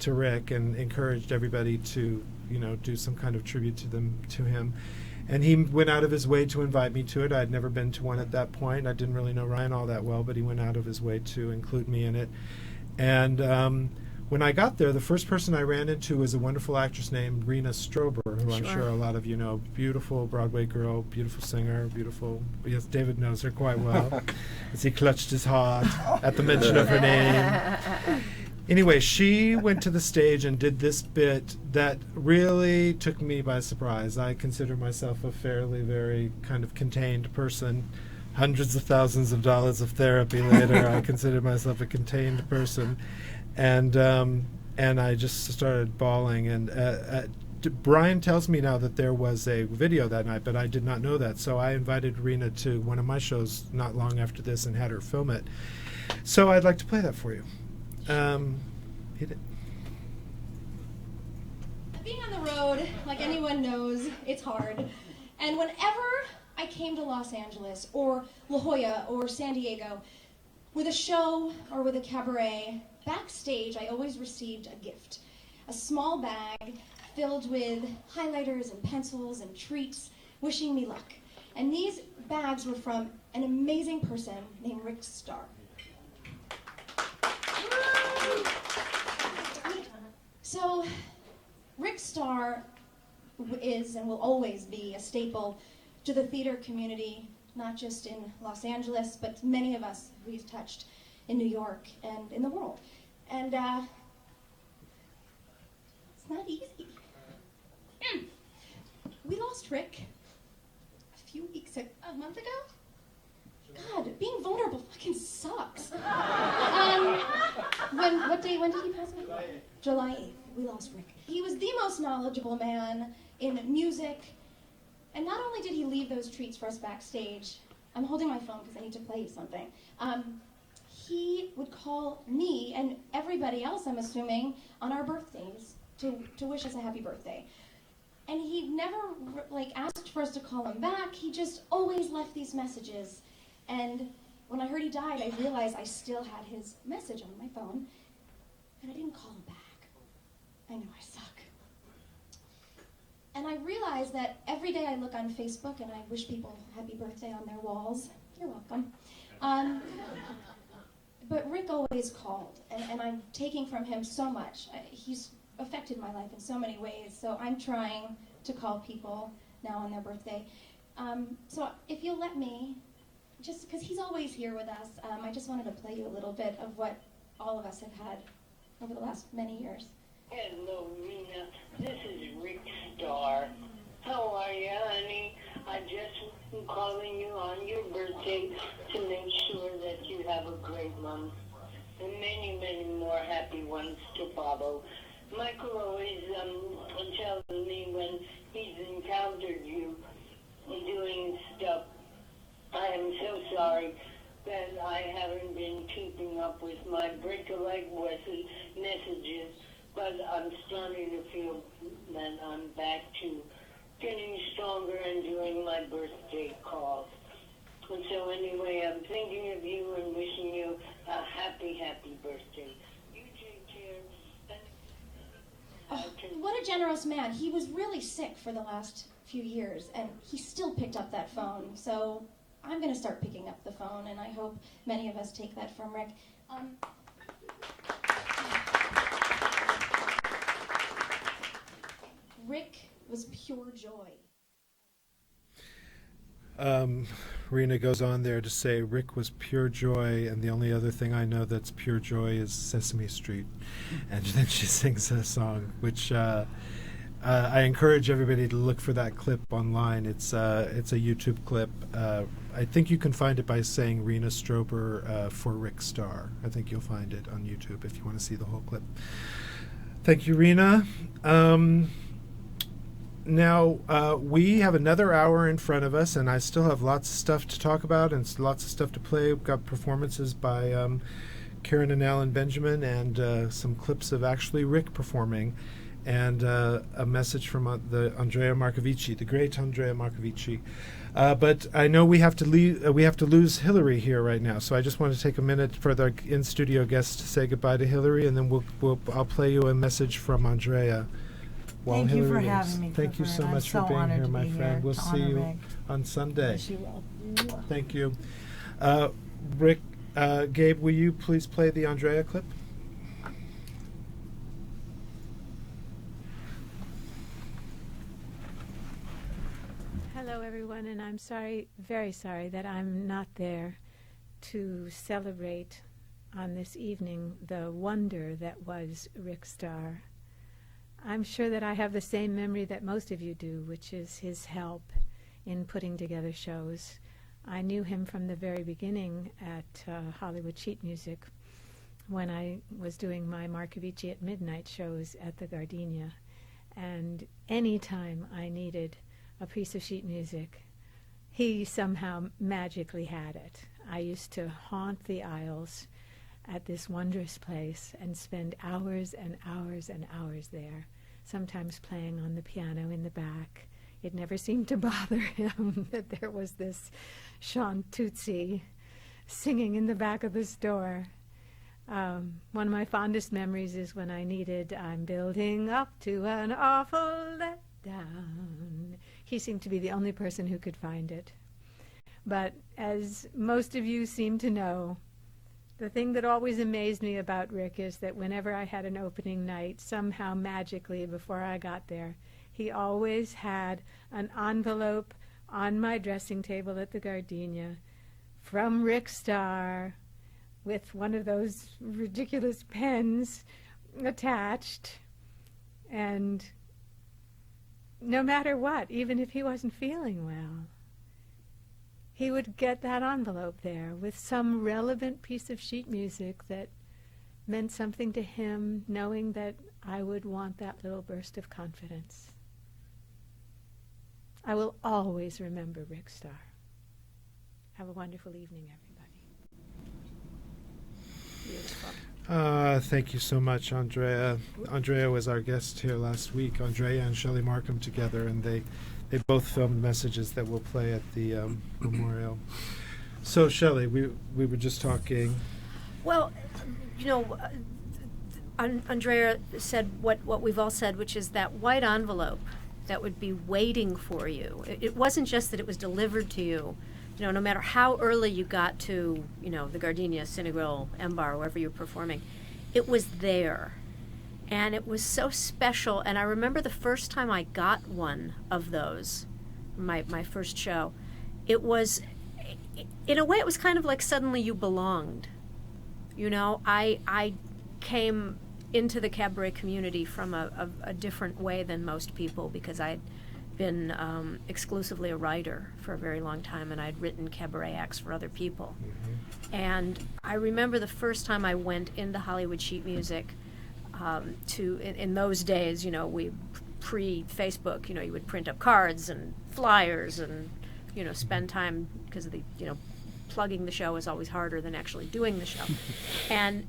Rick and encouraged everybody to do some kind of tribute to him. And he went out of his way to invite me to it. I'd never been to one at that point. I didn't really know Ryan all that well, but he went out of his way to include me in it. And when I got there, the first person I ran into was a wonderful actress named Rena Strober, who I'm sure a lot of you know. Beautiful Broadway girl, beautiful singer, beautiful. Yes, David knows her quite well, as he clutched his heart at the mention of her name. Anyway, she went to the stage and did this bit that really took me by surprise. I consider myself a very kind of contained person. Hundreds of thousands of dollars of therapy later, I consider myself a contained person. And I just started bawling. And Brian tells me now that there was a video that night, but I did not know that. So I invited Rena to one of my shows not long after this and had her film it. So I'd like to play that for you. Hit it. Being on the road, like anyone knows, it's hard. And whenever I came to Los Angeles or La Jolla or San Diego with a show or with a cabaret, backstage I always received a gift. A small bag filled with highlighters and pencils and treats, wishing me luck. And these bags were from an amazing person named Rick Starr. So, Rick Starr is and will always be a staple to the theater community, not just in Los Angeles, but many of us we've touched in New York and in the world. And it's not easy. We lost Rick a month ago. God, being vulnerable fucking sucks. When did he pass away? July 8th. We lost Rick. He was the most knowledgeable man in music. And not only did he leave those treats for us backstage, I'm holding my phone because I need to play you something. He would call me and everybody else, I'm assuming, on our birthdays to wish us a happy birthday. And he never asked for us to call him back. He just always left these messages. And when I heard he died, I realized I still had his message on my phone, and I didn't call him back. I know I suck. And I realized that every day I look on Facebook and I wish people happy birthday on their walls. You're welcome. But Rick always called, and I'm taking from him so much. He's affected my life in so many ways, so I'm trying to call people now on their birthday. So if you'll let me, just because he's always here with us, I just wanted to play you a little bit of what all of us have had over the last many years. Hello, Rena. This is Rick Starr. How are you, honey? I just am calling you on your birthday to make sure that you have a great month and many, many more happy ones to follow. Michael always tells me when he's encountered you doing stuff. I am so sorry that I haven't been keeping up with my break-a-leg messages, but I'm starting to feel that I'm back to getting stronger and doing my birthday calls. And so anyway, I'm thinking of you and wishing you a happy, happy birthday. You take care. Oh, what a generous man. He was really sick for the last few years, and he still picked up that phone. So I'm going to start picking up the phone, and I hope many of us take that from Rick. Rick was pure joy. Rena goes on there to say Rick was pure joy, and the only other thing I know that's pure joy is Sesame Street. And then she sings a song, which I encourage everybody to look for that clip online. It's a YouTube clip. I think you can find it by saying Rena Strober for Rick Starr. I think you'll find it on YouTube if you want to see the whole clip. Thank you, Rena. Now, we have another hour in front of us, and I still have lots of stuff to talk about and lots of stuff to play. We've got performances by Karen and Alan Benjamin, and some clips of actually Rick performing, and a message from the Andrea Marcovici, the great Andrea Marcovici. But I know we have to lose Hillary here right now, so I just want to take a minute for the in-studio guests to say goodbye to Hillary, and then I'll play you a message from Andrea. Thank you for having me. Thank you so much for being here, my friend. We'll see you on Sunday. Yes, you will. Thank you. Rick, Gabe, will you please play the Andrea clip? Hello, everyone, and I'm sorry, very sorry, that I'm not there to celebrate on this evening the wonder that was Rick Starr. I'm sure that I have the same memory that most of you do, which is his help in putting together shows. I knew him from the very beginning at Hollywood Sheet Music when I was doing my Marcovici at Midnight shows at the Gardenia. And any time I needed a piece of sheet music, he somehow magically had it. I used to haunt the aisles at this wondrous place and spend hours and hours and hours there, sometimes playing on the piano in the back. It never seemed to bother him that there was this Chantuzzi singing in the back of the store. One of my fondest memories is when I needed I'm building up to an awful letdown. He seemed to be the only person who could find it. But as most of you seem to know, the thing that always amazed me about Rick is that whenever I had an opening night, somehow magically before I got there, he always had an envelope on my dressing table at the Gardenia from Rick Starr with one of those ridiculous pens attached. And no matter what, even if he wasn't feeling well, he would get that envelope there with some relevant piece of sheet music that meant something to him, knowing that I would want that little burst of confidence. I will always remember Rick Starr. Have a wonderful evening, everybody. Beautiful. Thank you so much, Andrea. Andrea was our guest here last week. Andrea and Shelley Markham together, and they both filmed messages that we'll play at the memorial. So, Shelley, we were just talking. Well, you know, Andrea said what we've all said, which is that white envelope that would be waiting for you. It wasn't just that it was delivered to you. You know, no matter how early you got to, you know, the Gardenia, Cinegrill, M-Bar, wherever you're performing, it was there. And it was so special. And I remember the first time I got one of those, my first show, it was, in a way, it was kind of like suddenly you belonged. You know, I came into the cabaret community from a different way than most people, because I'd been exclusively a writer for a very long time, and I'd written cabaret acts for other people. Mm-hmm. And I remember the first time I went into Hollywood Sheet Music, in those days, you know, we pre-Facebook, you know, you would print up cards and flyers and, you know, spend time, because of the, you know, plugging the show is always harder than actually doing the show. and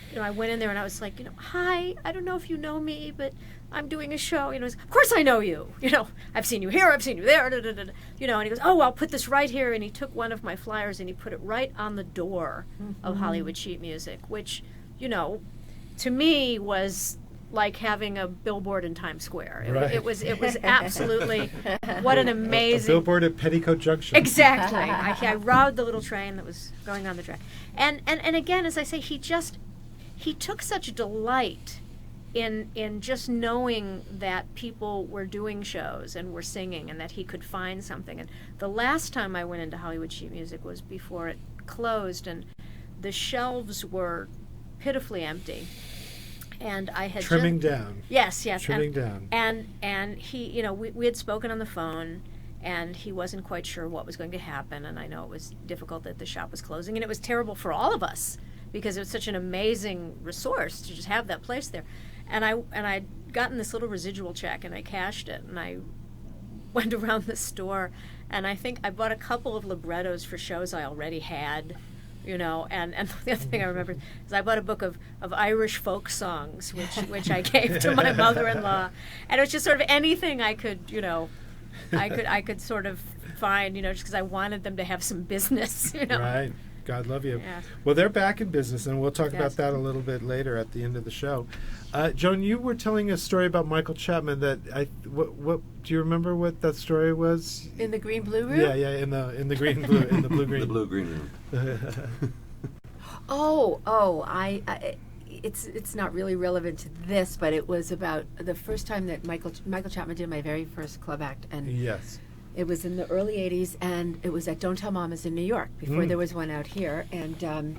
you know, I went in there and I was like, you know, hi, I don't know if you know me, but I'm doing a show. You know, of course I know you. You know, I've seen you here, I've seen you there. Da, da, da, da. You know, and he goes, oh, I'll put this right here. And he took one of my flyers and he put it right on the door of Hollywood Sheet Music, which, you know, to me was like having a billboard in Times Square. It was absolutely, what an amazing... A billboard at Petticoat Junction. Exactly. I rode the little train that was going on the track. And again, as I say, he took such delight in just knowing that people were doing shows and were singing and that he could find something. And the last time I went into Hollywood Sheet Music was before it closed, and the shelves were pitifully empty. And I had trimming down. Yes, Trimming down. And he, we had spoken on the phone, and he wasn't quite sure what was going to happen. And I know it was difficult that the shop was closing, and it was terrible for all of us because it was such an amazing resource to just have that place there. And I'd gotten this little residual check, and I cashed it, and I went around the store, and I think I bought a couple of librettos for shows I already had, and the other thing I remember is I bought a book of Irish folk songs, which I gave to my mother-in-law, and it was just sort of anything I could, I could sort of find, just because I wanted them to have some business, Right. God love you. Yeah. Well, they're back in business, and we'll talk about that a little bit later at the end of the show. Joan, you were telling a story about Michael Chapman that what do you remember what that story was? In the green blue room? Yeah, in the green blue in the blue green. The blue green room. It's not really relevant to this, but it was about the first time that Michael Chapman did my very first club act, and yes. It was in the early 80s, and it was at Don't Tell Mamas in New York, before there was one out here. And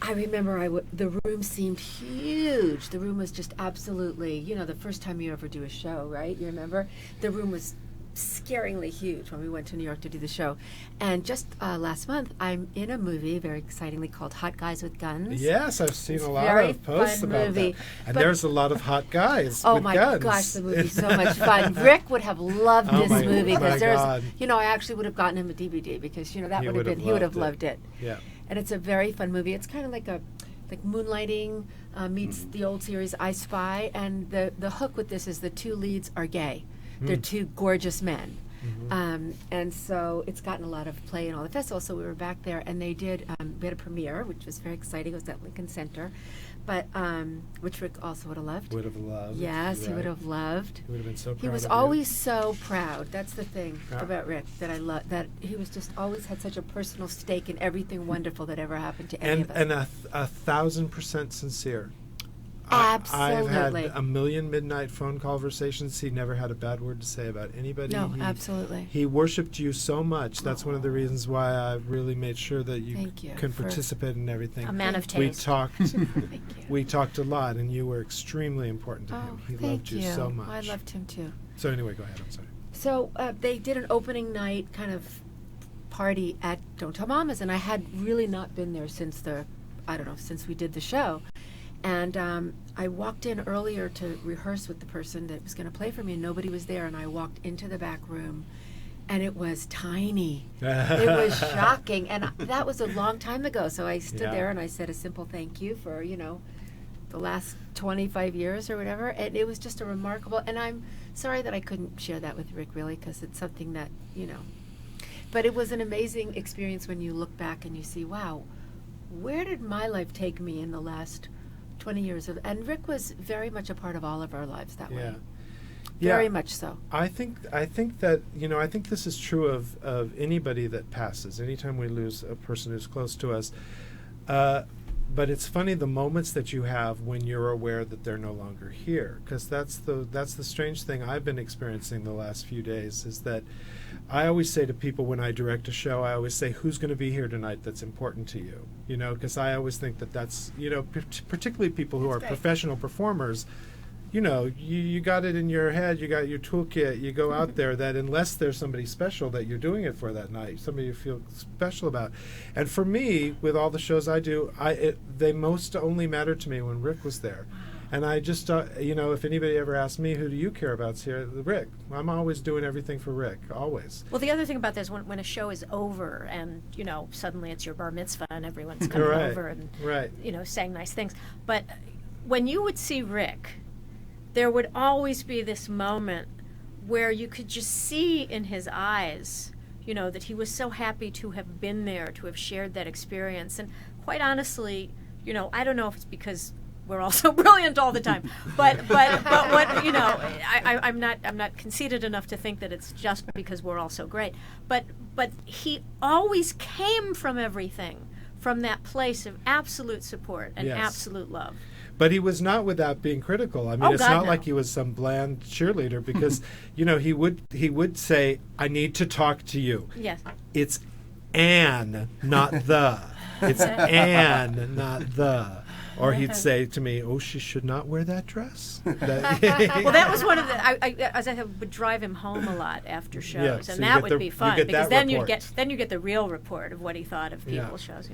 I remember the room seemed huge. The room was just absolutely, the first time you ever do a show, right? You remember? The room was scaringly huge when we went to New York to do the show. And just last month, I'm in a movie, very excitingly, called Hot Guys with Guns. Yes, I've seen a lot very of posts fun about movie. that. And there's a lot of hot guys Oh with my guns. gosh, the movie's so much fun. Rick would have loved this movie, because there's, God. I actually would have gotten him a DVD, because that He would have been, he would have loved it. Yeah. And it's a very fun movie. It's kind of like Moonlighting meets the old series I Spy, and the hook with this is the two leads are gay. They're two gorgeous men. And so it's gotten a lot of play in all the festivals. So we were back there, and they did. We had a premiere, which was very exciting. It was at Lincoln Center, but which Rick also would have loved. Would have loved. Yes, right. he would have loved. He would have been so proud. He was of always so proud. That's the thing Yeah. about Rick that I love. That he was just always had such a personal stake in everything wonderful that ever happened to any of us. And 1,000% sincere. Absolutely. I've had a million midnight phone conversations. He never had a bad word to say about anybody. No, absolutely. He worshipped you so much. That's one of the reasons why I really made sure that you can participate in everything. A man of taste. We talked a lot, and you were extremely important to him. He loved you so much. I loved him too. So anyway, go ahead. I'm sorry. So they did an opening night kind of party at Don't Tell Mamas, and I had really not been there since since we did the show. And I walked in earlier to rehearse with the person that was going to play for me, and nobody was there. And I walked into the back room, and it was tiny. It was shocking. And that was a long time ago. So I stood there, and I said a simple thank you for, the last 25 years or whatever. And it was just a remarkable, and I'm sorry that I couldn't share that with Rick, really, because it's something that, But it was an amazing experience when you look back and you see, wow, where did my life take me in the last 20 years of, and Rick was very much a part of all of our lives that way. Very much so. I think that I think this is true of anybody that passes. Anytime we lose a person who's close to us, but it's funny the moments that you have when you're aware that they're no longer here, because that's the strange thing I've been experiencing the last few days, is that I always say to people when I direct a show, I always say, who's going to be here tonight that's important to you? Because I always think that's, particularly people who are professional performers, you got it in your head, you got your toolkit, you go out there, that unless there's somebody special that you're doing it for that night, somebody you feel special about. And for me, with all the shows I do, they most only mattered to me when Rick was there. And I just, if anybody ever asks me, who do you care about here? Rick. I'm always doing everything for Rick, always. Well, the other thing about this, when a show is over and, suddenly it's your bar mitzvah and everyone's coming over and, saying nice things. But when you would see Rick, there would always be this moment where you could just see in his eyes, that he was so happy to have been there, to have shared that experience. And quite honestly, I don't know if it's because we're all so brilliant all the time, but what I'm not conceited enough to think that it's just because we're all so great. But he always came from everything from that place of absolute support and absolute love. But he was not without being critical. I mean, Oh, it's God, not no. like he was some bland cheerleader because, he would say, "I need to talk to you." Yes. It's Anne, not the. It's Anne, not the. Or he'd say to me, "Oh, she should not wear that dress." Well, that was one of the. As I would drive him home a lot after shows, Yeah, and so you that get would the- be you fun get because that then report. you get the real report of what he thought of Yeah. people's shows.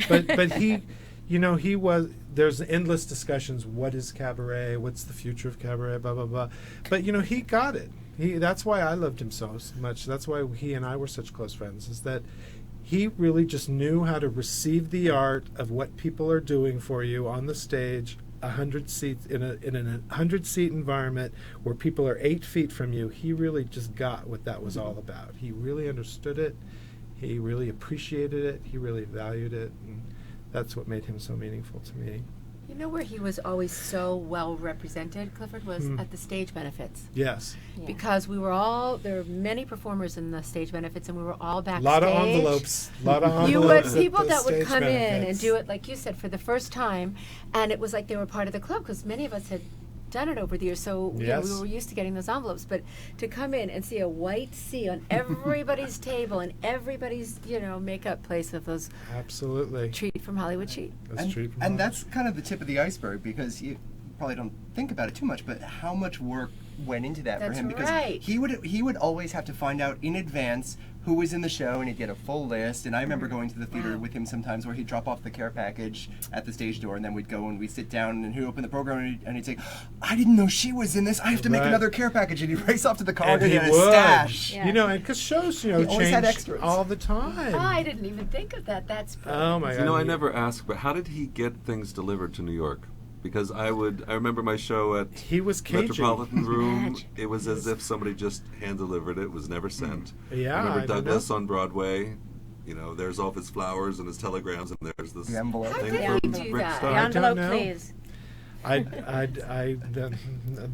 but he, he was. There's endless discussions. What is cabaret? What's the future of cabaret? Blah blah blah. But he got it. That's why I loved him so much. That's why he and I were such close friends. Is that he really just knew how to receive the art of what people are doing for you on the stage, 100 seats in a 100-seat environment where people are 8 feet from you. He really just got what that was all about. He really understood it. He really appreciated it. He really valued it, and that's what made him so meaningful to me. You know where he was always so well represented, Clifford, was Hmm. at the stage benefits. Yes. Because there were many performers in the stage benefits, and we were all backstage. Lot of envelopes. You would at people the that would stage come in and benefits. do it, like you said, for the first time, and it was like they were part of the club because many of us had done it over the years, so Yes. we were used to getting those envelopes. But to come in and see a white C on everybody's table and everybody's makeup place of those Absolutely. treat from Hollywood Sheet. And that's kind of the tip of the iceberg because you probably don't think about it too much, but how much work went into that for That's him? Because right. he would always have to find out in advance who was in the show, and he'd get a full list. And I remember going to the theater with him sometimes where he'd drop off the care package at the stage door, and then we'd go and we'd sit down, and he'd open the program, and he'd say, "I didn't know she was in this. I have to make Right. another care package." And he'd race off to the car And and he get a would. stash. And because shows, He always had change extras. all the time. Oh, I didn't even think of that. That's Oh my God. I never asked, but how did he get things delivered to New York? Because I remember my show at He was cagey. Metropolitan Room. Magic. It was as if somebody just hand delivered it. It was never sent. Yeah, I remember I Douglas know. on Broadway. There's all of his flowers and his telegrams, and there's this The envelope. thing How from did he do Rick that? Starr. The I don't envelope, know. please.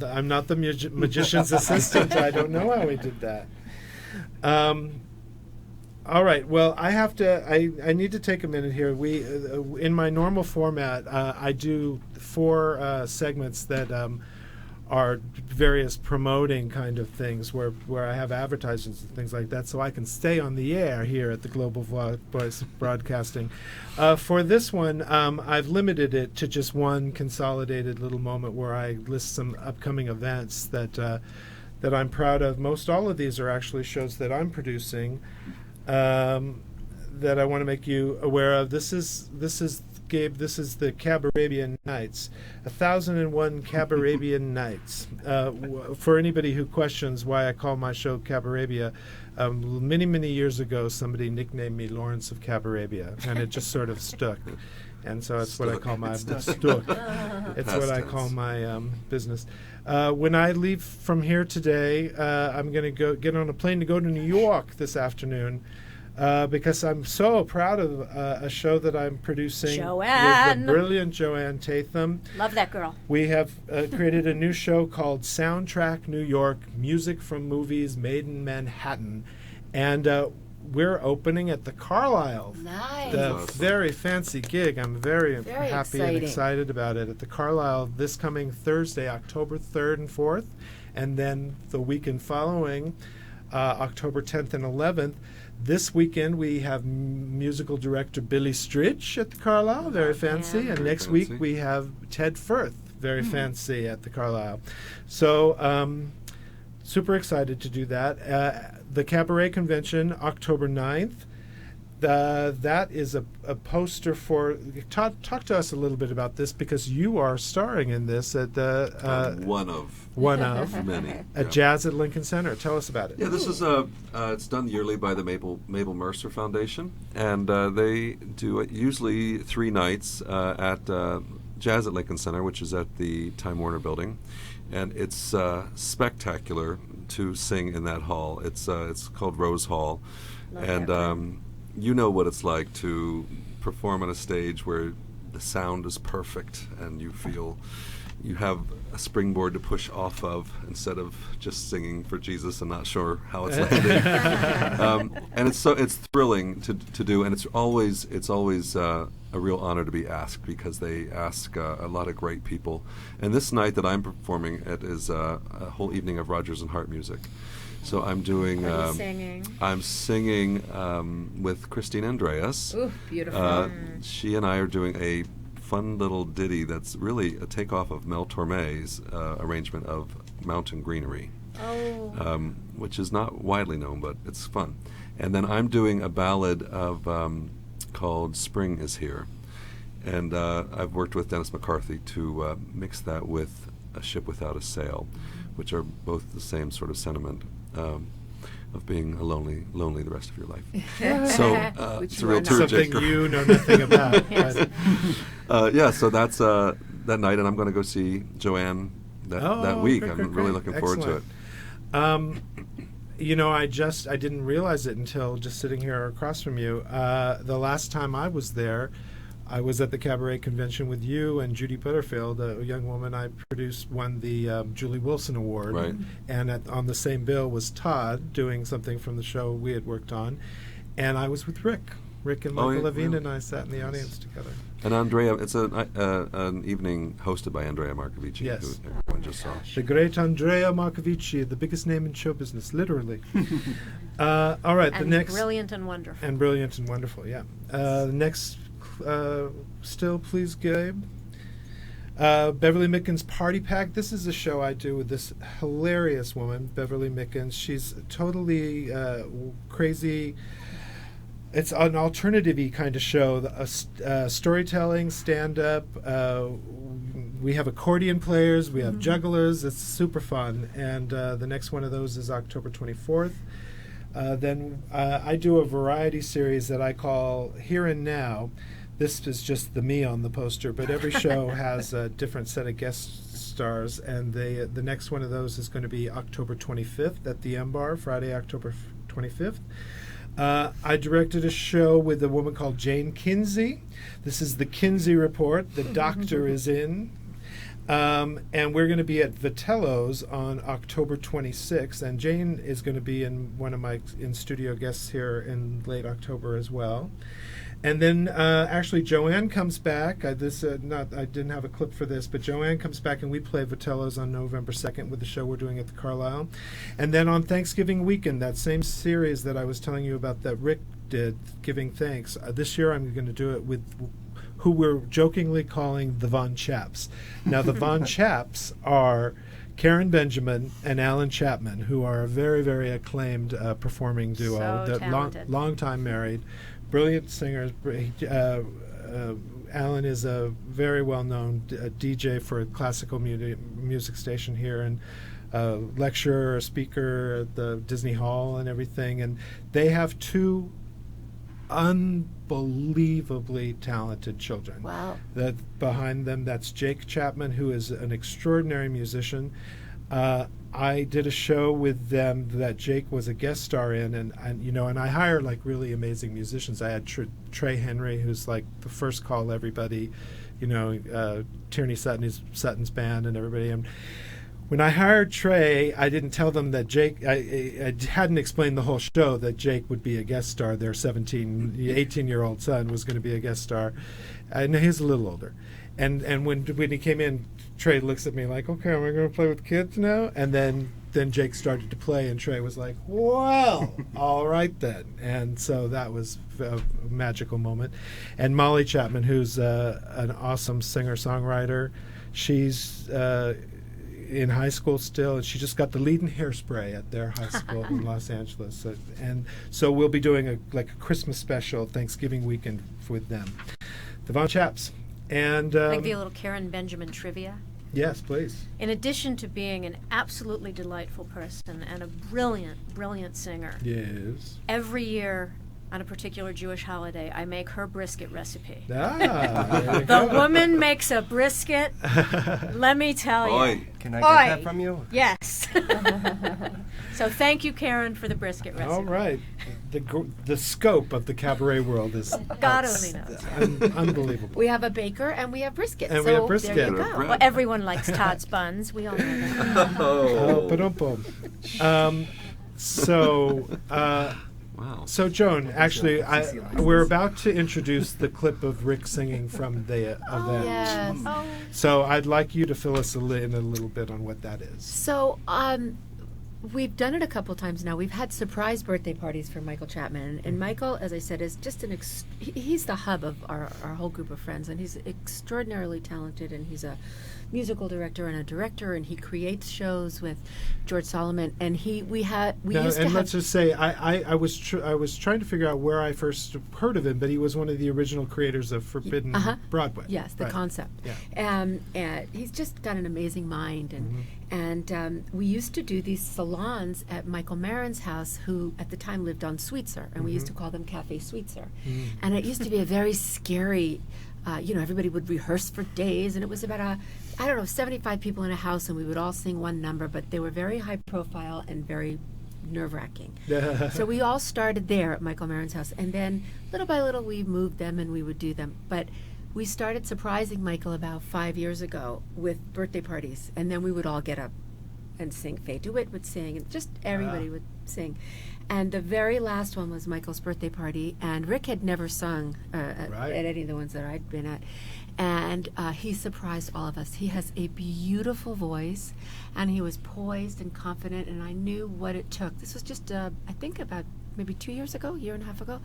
I'm not the magician's assistant. I don't know how he did that. All right. Well, I need to take a minute here. We, in my normal format, I do 4 segments that are various promoting kind of things where I have advertisements and things like that, so I can stay on the air here at the Global Voice Broadcasting. For this one, I've limited it to just one consolidated little moment where I list some upcoming events that I'm proud of. Most all of these are actually shows that I'm producing. That I want to make you aware of. This is Gabe. This is the Cabarabian Nights, 1001 Cabarabian Nights. For anybody who questions why I call my show Cabarabia, many years ago somebody nicknamed me Lawrence of Cabarabia, and it just sort of stuck. And so it's what I call my stuck. It's what I call my business. When I leave from here today, I'm going to get on a plane to go to New York this afternoon because I'm so proud of a show that I'm producing Joanne. with the brilliant Joanne Tatham. Love that girl. We have created a new show called Soundtrack New York, Music from Movies Made in Manhattan. And we're opening at the Carlisle. Nice. The very fancy gig. I'm very happy and exciting. excited about it at the Carlisle this coming Thursday, October 3rd and 4th. And then the weekend following, October 10th and 11th. This weekend we have musical director Billy Stritch at the Carlisle, very fancy. And next week we have Ted Firth, very fancy at the Carlisle. So super excited to do that. The Cabaret Convention, October 9th. That is a poster for... Todd, talk to us a little bit about this because you are starring in this at the... one of many. At Jazz at Lincoln Center. Tell us about it. Yeah, this is it's done yearly by the Mabel Mercer Foundation, and they do it usually 3 nights at Jazz at Lincoln Center, which is at the Time Warner Building, and it's spectacular to sing in that hall. It's called Rose Hall, and you know what it's like to perform on a stage where the sound is perfect and you feel you have a springboard to push off of instead of just singing for Jesus and not sure how it's landing. And it's thrilling to do, and it's always a real honor to be asked, because they ask a lot of great people. And this night that I'm performing it is a whole evening of Rodgers and Hart music. So I'm doing. Are you singing? I'm singing with Christine Andreas. Ooh, beautiful. She and I are doing a fun little ditty that's really a takeoff of Mel Torme's arrangement of Mountain Greenery, which is not widely known, but it's fun. And then I'm doing a ballad of called Spring is Here. And I've worked with Dennis McCarthy to mix that with A Ship Without a Sail, which are both the same sort of sentiment of being lonely the rest of your life. So it's a real tour something you know nothing about. Yes. Yeah, so that's that night, and I'm going to go see Joanne that week. I'm really looking forward to it. You know, I didn't realize it until just sitting here across from you. The last time I was there, I was at the Cabaret Convention with you and Judy Butterfield, a young woman I produced, won the Julie Wilson Award. Right. And on the same bill was Todd doing something from the show we had worked on. And I was with Rick. Rick and Michael Levine and I sat in the audience together. And Andrea, it's an evening hosted by Andrea Marcovici, Yes. who everyone just saw. The great Andrea Marcovici, the biggest name in show business, literally. All right, And the next... brilliant and wonderful. And brilliant and wonderful, yeah. Next, still, please, Gabe. Beverly Mickens Party Pack. This is a show I do with this hilarious woman, Beverly Mickens. She's totally crazy. It's an alternative-y kind of show, storytelling, stand-up. We have accordion players, we have jugglers. It's super fun. And the next one of those is October 24th. Then I do a variety series that I call Here and Now. This is just the me on the poster, but every show has a different set of guest stars. And the next one of those is going to be October 25th at the M Bar, Friday, October 25th. I directed a show with a woman called Jane Kinsey. This is the Kinsey Report. The doctor is in. And we're going to be at Vitello's on October 26th. And Jane is going to be one of my in-studio guests here in late October as well. And then actually Joanne comes back. I didn't have a clip for this, but Joanne comes back and we play Vitello's on November 2nd with the show we're doing at the Carlisle. And then on Thanksgiving weekend, that same series that I was telling you about that Rick did, Giving Thanks, this year I'm going to do it with who we're jokingly calling the Von Chaps. Now the Von Chaps are Karen Benjamin and Alan Chapman, who are a very, very acclaimed performing duo. So talented. Long time married. Brilliant singers. Alan is a very well-known DJ for a classical music station here, and a lecturer, a speaker at the Disney Hall and everything. And they have two unbelievably talented children. Wow. That behind them, that's Jake Chapman, who is an extraordinary musician. I did a show with them that Jake was a guest star in, and I hire like really amazing musicians. I had Trey Henry, who's like the first call everybody, Tierney Sutton's band and everybody. And when I hired Trey, I didn't tell them that Jake, I hadn't explained the whole show that Jake would be a guest star. Their 18-year-old son was going to be a guest star. And he's a little older. And when he came in, Trey looks at me like, okay, am I going to play with kids now? And then Jake started to play, and Trey was like, well, all right then. And so that was a magical moment. And Molly Chapman, who's an awesome singer-songwriter, she's in high school still, and she just got the lead in Hairspray at their high school in Los Angeles. And so we'll be doing a Christmas special Thanksgiving weekend with them. The Von Chaps. And Can I give you a little Karen Benjamin trivia? Yes, please. In addition to being an absolutely delightful person and a brilliant, brilliant singer, yes, every year on a particular Jewish holiday, I make her brisket recipe. The woman makes a brisket. Let me tell you. Can I get that from you? Yes. So thank you, Karen, for the brisket recipe. All right. the scope of the cabaret world is God only knows. unbelievable. We have a baker and we have brisket. And so we have brisket. There you go. Well, everyone likes Todd's buns. We all know that. Oh, ba-dum-bum. Wow. So Joan, actually, we're about to introduce the clip of Rick singing from the event. Yes. So I'd like you to fill us in a little bit on what that is. So, we've done it a couple times now. We've had surprise birthday parties for Michael Chapman. And Michael, as I said, is just he's the hub of our whole group of friends. And he's extraordinarily talented. And he's a musical director and a director. And he creates shows with George Solomon. And let's just say, I was trying to figure out where I first heard of him. But he was one of the original creators of Forbidden Broadway. Yes, the concept. Yeah. And he's just got an amazing mind. And we used to do these salons at Michael Marin's house, who at the time lived on Sweetser, and we used to call them Cafe Sweetser. And it used to be a very scary, everybody would rehearse for days, and it was about 75 people in a house, and we would all sing one number, but they were very high profile and very nerve-wracking. So we all started there at Michael Marin's house, and then little by little we moved them and we would do them. But we started surprising Michael about 5 years ago with birthday parties, and then we would all get up and sing. Faye DeWitt would sing, and just everybody would sing. And the very last one was Michael's birthday party, and Rick had never sung at any of the ones that I'd been at. And he surprised all of us. He has a beautiful voice, and he was poised and confident, and I knew what it took. This was just, I think, about maybe 2 years ago, year and a half ago,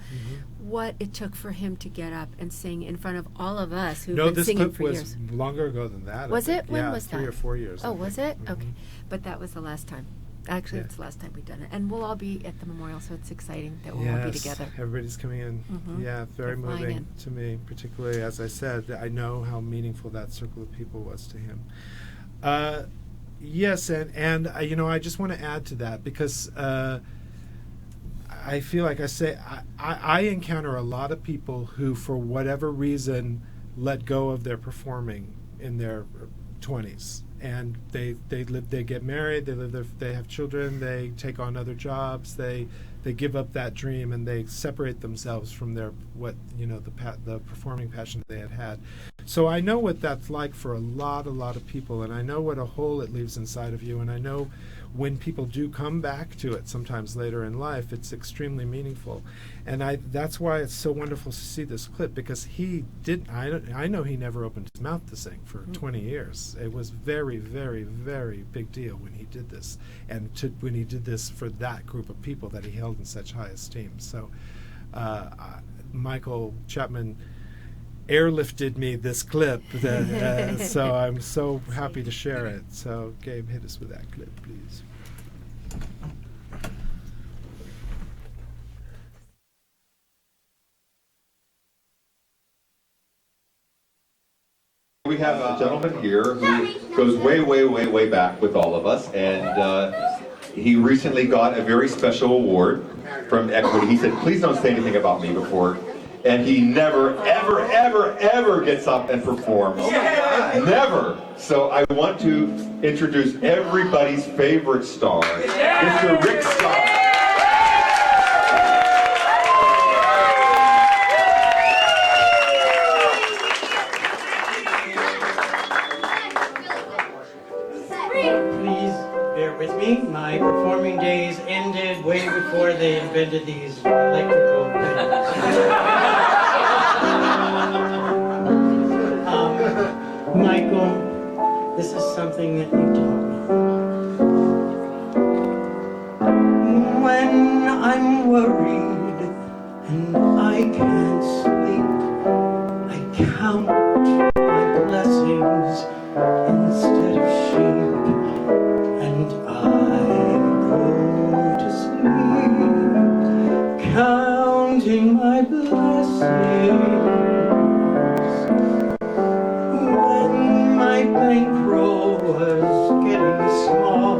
what it took for him to get up and sing in front of all of us who've been singing for years. No, this clip was longer ago than that. Was it? When was that? 3 or 4 years. Oh, was it? Okay. But that was the last time. Actually, it's the last time we've done it. And we'll all be at the memorial, so it's exciting that we'll all be together. Everybody's coming in. Yeah, very moving to me, particularly, as I said, I know how meaningful that circle of people was to him. Yes, and I just want to add to that because I feel like I encounter a lot of people who, for whatever reason, let go of their performing in their 20s, and they get married, they have children, they take on other jobs, they give up that dream, and they separate themselves from the performing passion they had. So I know what that's like for a lot of people, and I know what a hole it leaves inside of you, and I know when people do come back to it sometimes later in life, it's extremely meaningful. And that's why it's so wonderful to see this clip, because I know he never opened his mouth to sing for 20 years. It was very, very, very big deal when he did this, and when he did this for that group of people that he held in such high esteem. So Michael Chapman airlifted me this clip, so I'm so happy to share it. So Gabe, hit us with that clip, please. We have a gentleman here who goes way, way, way, way back with all of us, and he recently got a very special award from Equity. He said, please don't say anything about me before. And he never, ever, ever, ever gets up and performs. Never. So I want to introduce everybody's favorite star, Mr. Rick Starr. Please bear with me. My performing days ended way before they invented these electrical things. Michael, this is something that you taught me. When I'm worried and I can't sleep, I count my blessings instead of sheep, and I go to sleep counting my blessings. When my bankroll was getting small,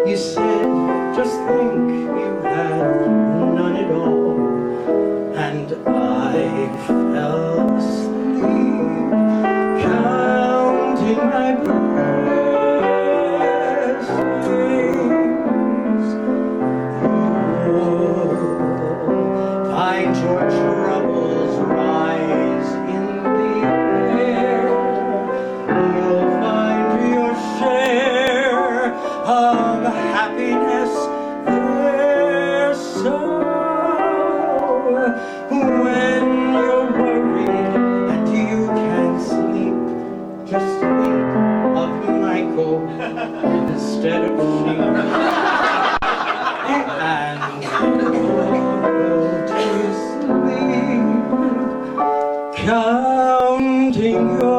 you said, just think you had none at all, and I fell asleep counting my blessings. Oh, of happiness there's so. When you're worried and you can't sleep, just think of Michael instead of sheep. And go to sleep, counting your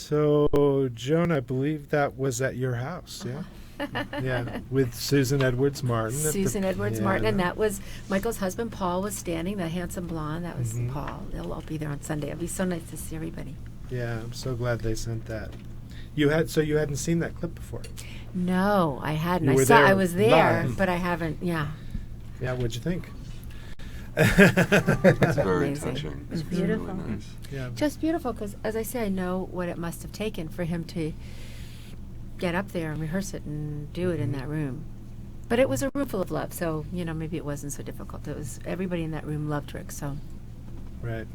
So, Joan, I believe that was at your house, yeah? Yeah, with Susan Edwards Martin. Susan Edwards Martin, and that was Michael's husband. Paul was standing, the handsome blonde. That was Paul. They'll all be there on Sunday. It'll be so nice to see everybody. Yeah, I'm so glad they sent that. You hadn't seen that clip before? No, I hadn't. You were there I was there, live. but I haven't. Yeah. Yeah, what'd you think? It's very Amazing. touching. It's It's beautiful. really nice. Yeah. Just beautiful, because as I say, I know what it must have taken for him to get up there and rehearse it and do it in that room. But it was a room full of love, so maybe it wasn't so difficult. It was everybody in that room loved Rick, so. Right.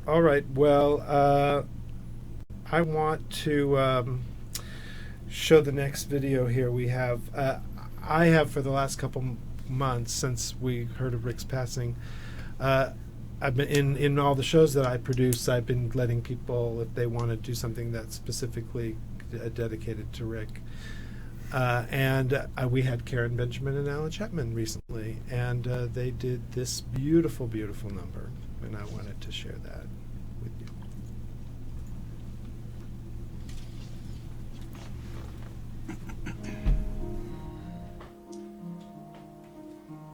All right. Well, I want to show the next video here. We have, I have for the last couple months since we heard of Rick's passing, I've been in all the shows that I produce, I've been letting people, if they want to do something that's specifically dedicated to Rick. And we had Karen Benjamin and Alan Chapman recently, and they did this beautiful, beautiful number, and I wanted to share that with you.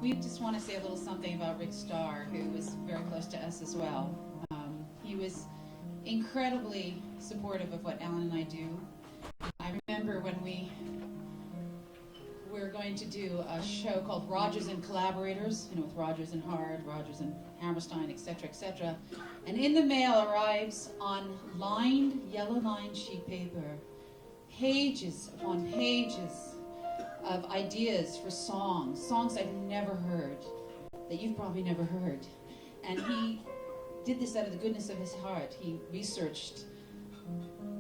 We just want to say a little something about Rick Starr, who was very close to us as well. He was incredibly supportive of what Alan and I do. I remember when we were going to do a show called Rogers and Collaborators, with Rogers and Hard, Rogers and Hammerstein, etc., etc. And in the mail arrives on lined, yellow-lined sheet paper, pages upon pages of ideas for songs I've never heard, that you've probably never heard. And he did this out of the goodness of his heart. He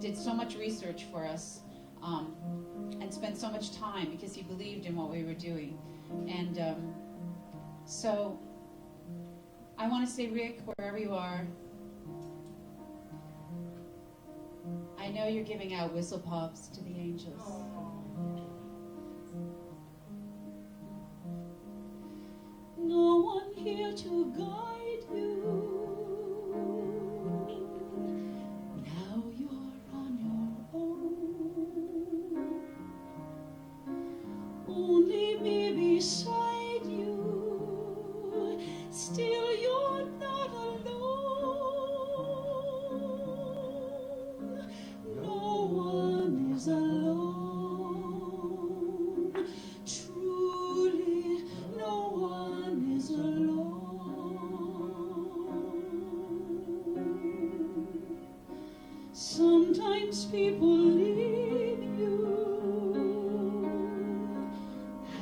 did so much research for us, and spent so much time because he believed in what we were doing. And so I want to say, Rick, wherever you are, I know you're giving out whistle pops to the angels. No one here to guide you. Now you're on your own. Only me beside you. Still you're not alone. No one is alone. Truly, no one is alone. Sometimes people leave you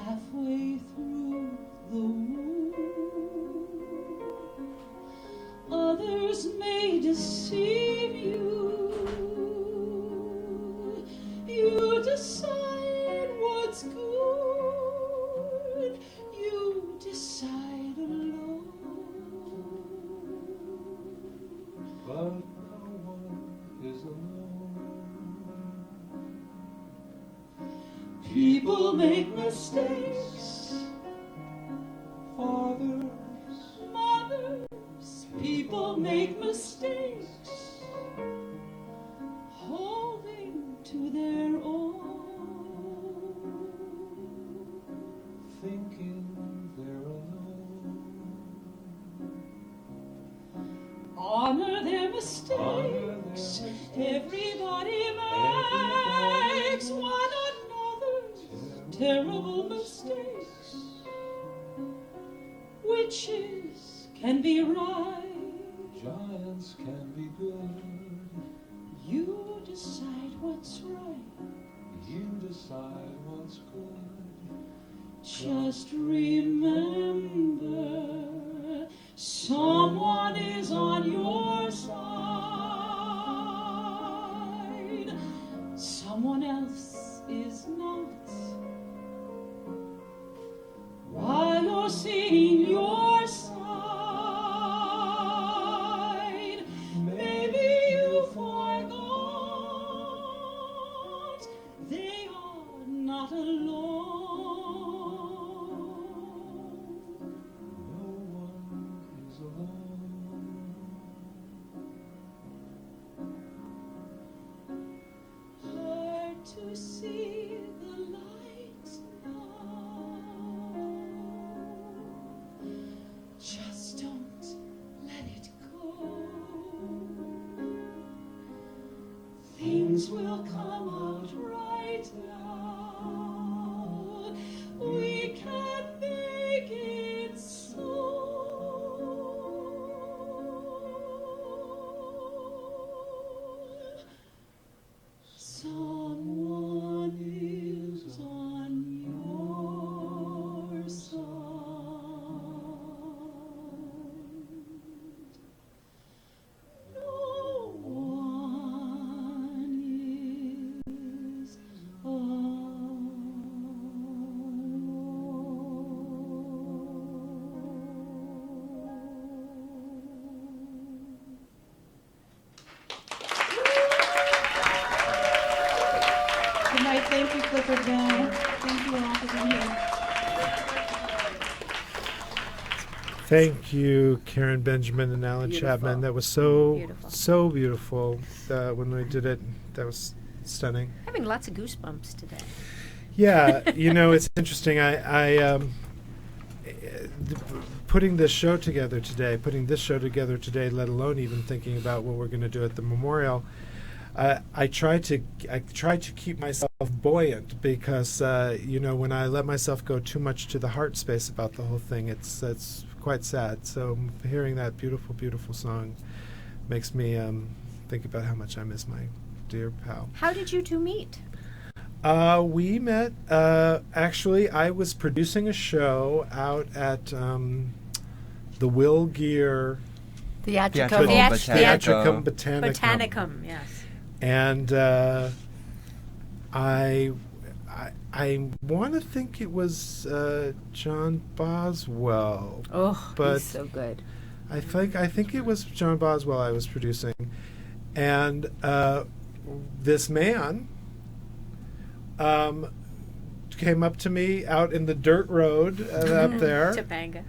halfway through the womb. Others may deceive you. You decide what's good. You decide alone. But no one is alone. People make mistakes. Fathers, Mothers, people make mistakes. Holding to their own. thinking they're alone. Honor their mistakes. Everybody makes one another's terrible mistakes. witches can be right. Giants can be good. You decide what's right. You decide what's good. Just remember, someone is on your side. Someone else is not. While you're singing your side, maybe you forgot they are not alone. No one is alone. Hard to see the light now. Just don't let it go. Things will come out right now. We can make it so. Someone is on your side. No one is Good night. Thank you, Clifford Bell. Thank you all for being here. Thank you, Karen Benjamin and Alan Chapman. That was so so beautiful. When we did it, that was stunning. Having lots of goosebumps today. Yeah, it's interesting. Putting this show together today, let alone even thinking about what we're going to do at the memorial. I try to keep myself buoyant because when I let myself go too much to the heart space about the whole thing, it's quite sad. So hearing that beautiful, beautiful song makes me think about how much I miss my dear pal. How did you two meet? We met. Actually, I was producing a show out at the Will Gear Theatricum Botanicum. Yes. And I want to think it was John Boswell. Oh, but he's so good. I think it was John Boswell I was producing, and this man came up to me out in the dirt road up there. Topanga.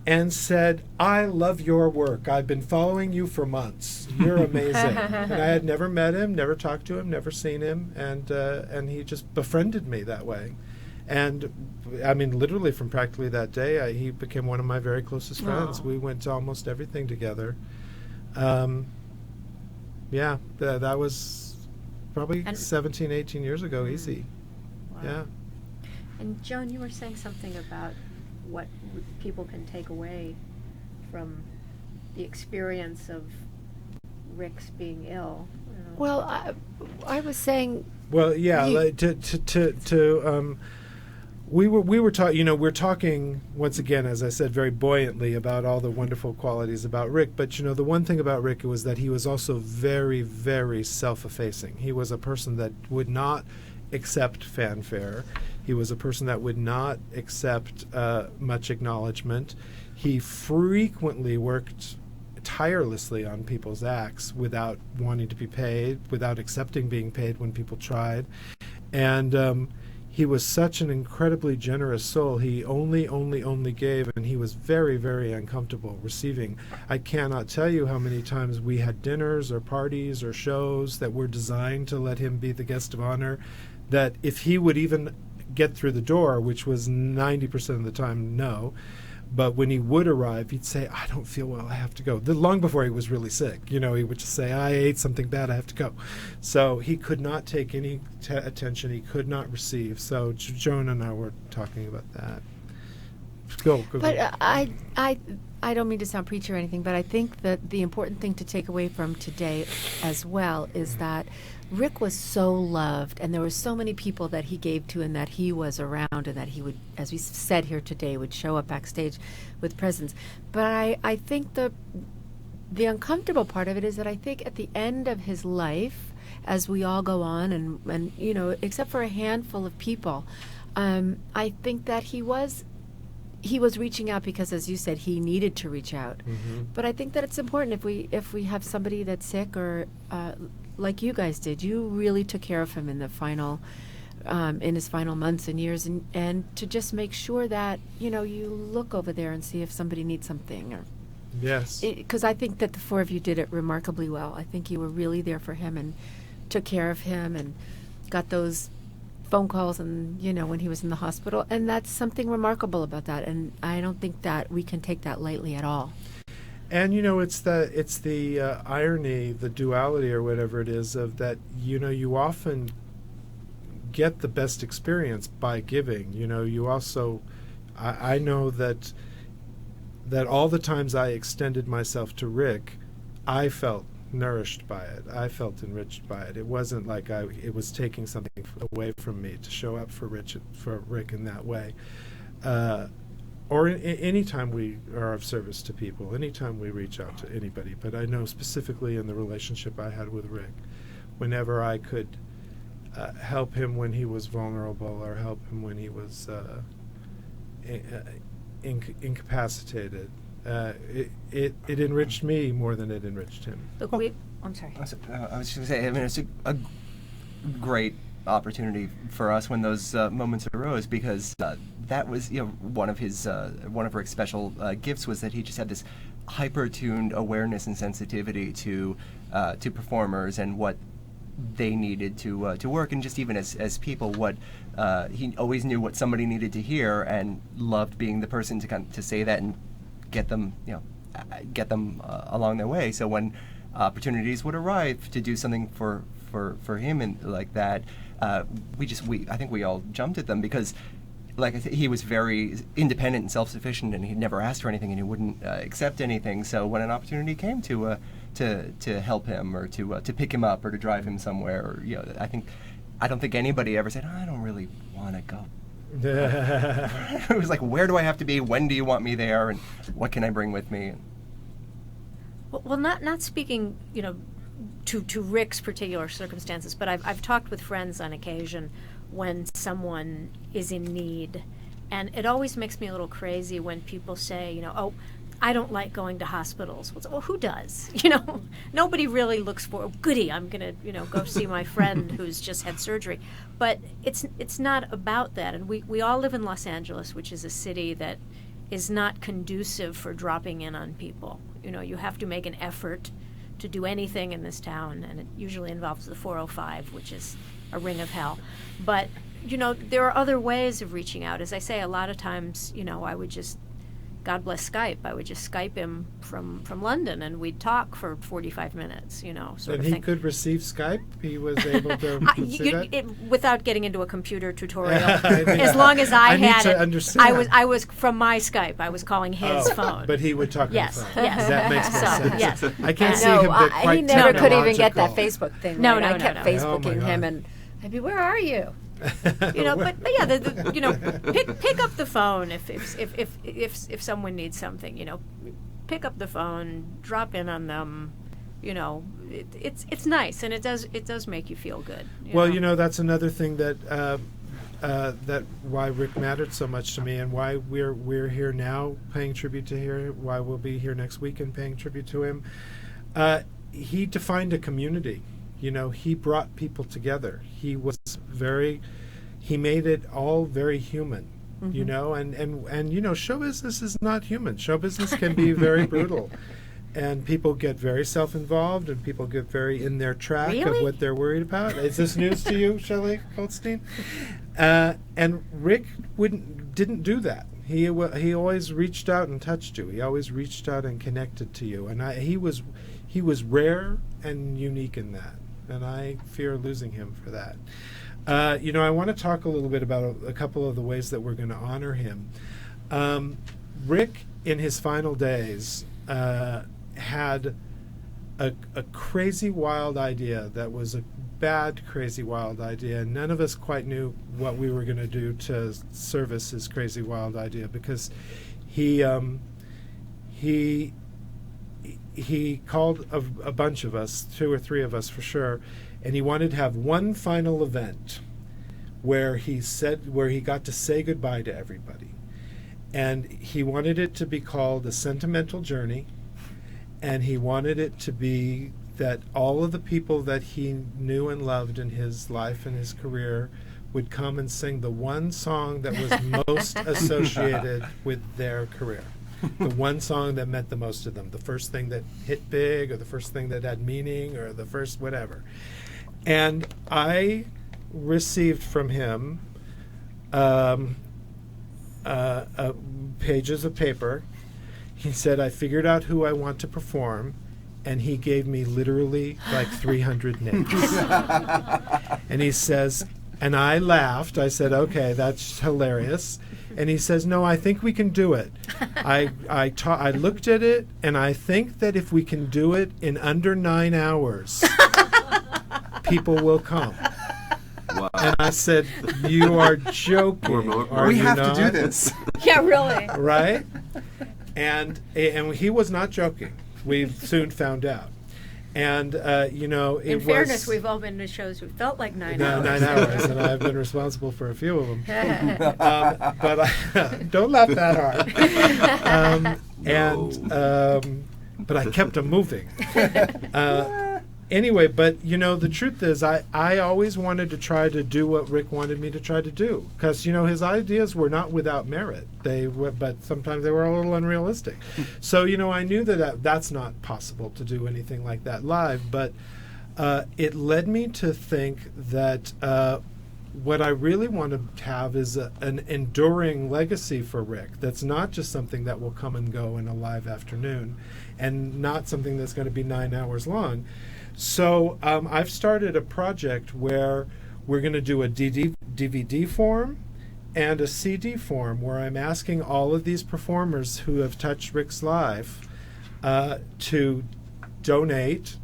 And said, "I love your work. I've been following you for months. You're amazing." And I had never met him, never talked to him, never seen him, and he just befriended me that way. And I mean, literally from practically that day, he became one of my very closest friends. We went to almost everything together. Yeah, that was probably 17, 18 years ago, easy. Wow. Yeah. And Joan, you were saying something about what people can take away from the experience of Rick's being ill. Well, I was saying. Well, yeah. We were talking. We're talking once again, as I said, very buoyantly about all the wonderful qualities about Rick. But the one thing about Rick was that he was also very, very self-effacing. He was a person that would not accept fanfare. He was a person that would not accept much acknowledgement. He frequently worked tirelessly on people's acts without wanting to be paid, without accepting being paid when people tried. And he was such an incredibly generous soul. He only gave, and he was very, very uncomfortable receiving. I cannot tell you how many times we had dinners or parties or shows that were designed to let him be the guest of honor, that if he would even get through the door, which was 90% of the time no, but when he would arrive, he'd say, "I don't feel well, I have to go." Long before he was really sick, he would just say, "I ate something bad, I have to go." So he could not take any attention, he could not receive. So Joan and I were talking about that. Go. But I don't mean to sound preachy or anything, but I think that the important thing to take away from today as well is that Rick was so loved, and there were so many people that he gave to and that he was around, and that he would, as we said here today, would show up backstage with presents. But I think the uncomfortable part of it is that I think at the end of his life, as we all go on, and you know, except for a handful of people, I think that he was reaching out because, as you said, he needed to reach out. Mm-hmm. But I think that it's important if we have somebody that's sick, or like you guys did, you really took care of him in the final, in his final months and years, and to just make sure that, you know, you look over there and see if somebody needs something, or yes, because I think that the four of you did it remarkably well. I think you were really there for him and took care of him and got those phone calls, and you know, when he was in the hospital, and that's something remarkable about that, and I don't think that we can take that lightly at all. And you know, it's the irony, the duality, or whatever it is, of that. You know, you often get the best experience by giving. You know, you also, I know that all the times I extended myself to Rick, I felt nourished by it. I felt enriched by it. It wasn't like it was taking something away from me to show up for Rick in that way. Or any time we are of service to people, anytime we reach out to anybody. But I know specifically in the relationship I had with Rick, whenever I could help him when he was vulnerable, or help him when he was incapacitated, it enriched me more than it enriched him. Look, I'm sorry. I was just going to say, I mean, it's a great opportunity for us when those moments arose, because that was, you know, one of Rick's special gifts was that he just had this hyper-tuned awareness and sensitivity to performers and what they needed to work, and just even as people, what he always knew what somebody needed to hear, and loved being the person to say that and get them, you know, along their way. So when opportunities would arrive to do something for him and like that, I think we all jumped at them, because like he was very independent and self-sufficient, and he never asked for anything, and he wouldn't accept anything. So when an opportunity came to help him, or to pick him up, or to drive him somewhere, or, you know, I don't think anybody ever said, I don't really want to go. It was like, where do I have to be? When do you want me there? And what can I bring with me? Well, not speaking, you know, to Rick's particular circumstances, but I've talked with friends on occasion when someone is in need, and it always makes me a little crazy when people say, you know, oh, I don't like going to hospitals. Well, who does? You know, nobody really looks for, oh, goody, I'm going to, you know, go see my friend who's just had surgery. But it's not about that. And we all live in Los Angeles, which is a city that is not conducive for dropping in on people. You know, you have to make an effort to do anything in this town, and it usually involves the 405, which is a ring of hell. But, you know, there are other ways of reaching out. As I say, a lot of times, you know, I would just, God bless Skype, I would just Skype him from London, and we'd talk for 45 minutes, you know, sort and of he thing. could receive Skype? He was able to see that? Without getting into a computer tutorial. As long as I had need to it, understand. I was from my Skype, I was calling his phone. But he would talk on yes, the phone. Yes, That makes more sense. Yes. I can't see him get quite he never could even get that technological. Facebook thing. No, right? no, I kept no. Facebooking Oh, my him, God. and I'd be, where are you? You know, but yeah, you know, pick up the phone if someone needs something. You know, pick up the phone, drop in on them. You know, it's nice, and it does make you feel good. You know, that's another thing that that why Rick mattered so much to me, and why we're here now paying tribute to him. Why we'll be here next week and paying tribute to him. He defined a community. You know, he brought people together. He made it all very human. Mm-hmm. You know, and you know, show business is not human. Show business can be very brutal. And people get very self-involved, and people get very in their track of what they're worried about. Is this news to you, Shelly Goldstein? And Rick didn't do that. He always reached out and touched you. He always reached out and connected to you. And he was rare and unique in that. And I fear losing him for that. You know, I want to talk a little bit about a couple of the ways that we're going to honor him. Rick, in his final days, had a crazy, wild idea that was a bad, crazy, wild idea. And none of us quite knew what we were going to do to service his crazy, wild idea, because he called a bunch of us, 2 or 3 of us for sure, and he wanted to have one final event where he got to say goodbye to everybody. And he wanted it to be called A Sentimental Journey, and he wanted it to be that all of the people that he knew and loved in his life and his career would come and sing the one song that was most associated with their career. The one song that meant the most to them, the first thing that hit big, or the first thing that had meaning, or the first whatever. And I received from him pages of paper. He said, I figured out who I want to perform, and he gave me literally like 300 names. And he says, and I laughed. I said, okay, that's hilarious. And he says, no, I think we can do it. I looked at it, and I think that if we can do it in under 9 hours, people will come. Wow. And I said, you are joking. Are we you have not? to do this. Yeah, really. Right? And he was not joking. We soon found out. And, In fairness, we've all been to shows who felt like 9 hours. 9 hours, and I've been responsible for a few of them. But don't laugh that hard. But I kept them moving. Anyway, but the truth is, I always wanted to try to do what Rick wanted me to try to do, because his ideas were not without merit. But sometimes they were a little unrealistic. So I knew that that's not possible to do anything like that live. But it led me to think that what I really want to have is an enduring legacy for Rick. That's not just something that will come and go in a live afternoon, and not something that's going to be 9 hours long. So I've started a project where we're going to do a DVD form and a CD form, where I'm asking all of these performers who have touched Rick's life to donate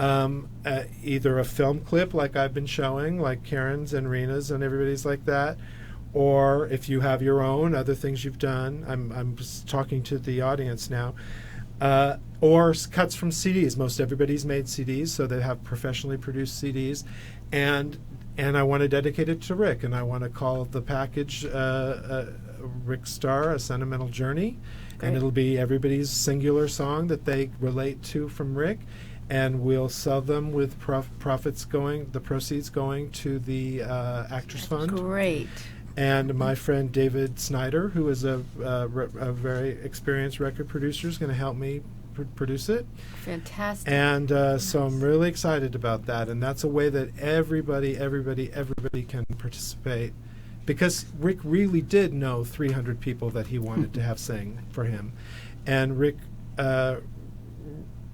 either a film clip like I've been showing, like Karen's and Rena's and everybody's like that, or if you have your own, other things you've done. I'm just talking to the audience now. Or cuts from CDs. Most everybody's made CDs, so they have professionally produced CDs, and I want to dedicate it to Rick, and I want to call the package Rick Starr, A Sentimental Journey. Great. And it'll be everybody's singular song that they relate to from Rick, and we'll sell them with the proceeds going to the Actors Fund. Great. And my friend David Snyder, who is a very experienced record producer, is going to help me produce it. Fantastic. And so I'm really excited about that. And that's a way that everybody can participate. Because Rick really did know 300 people that he wanted to have sing for him. And Rick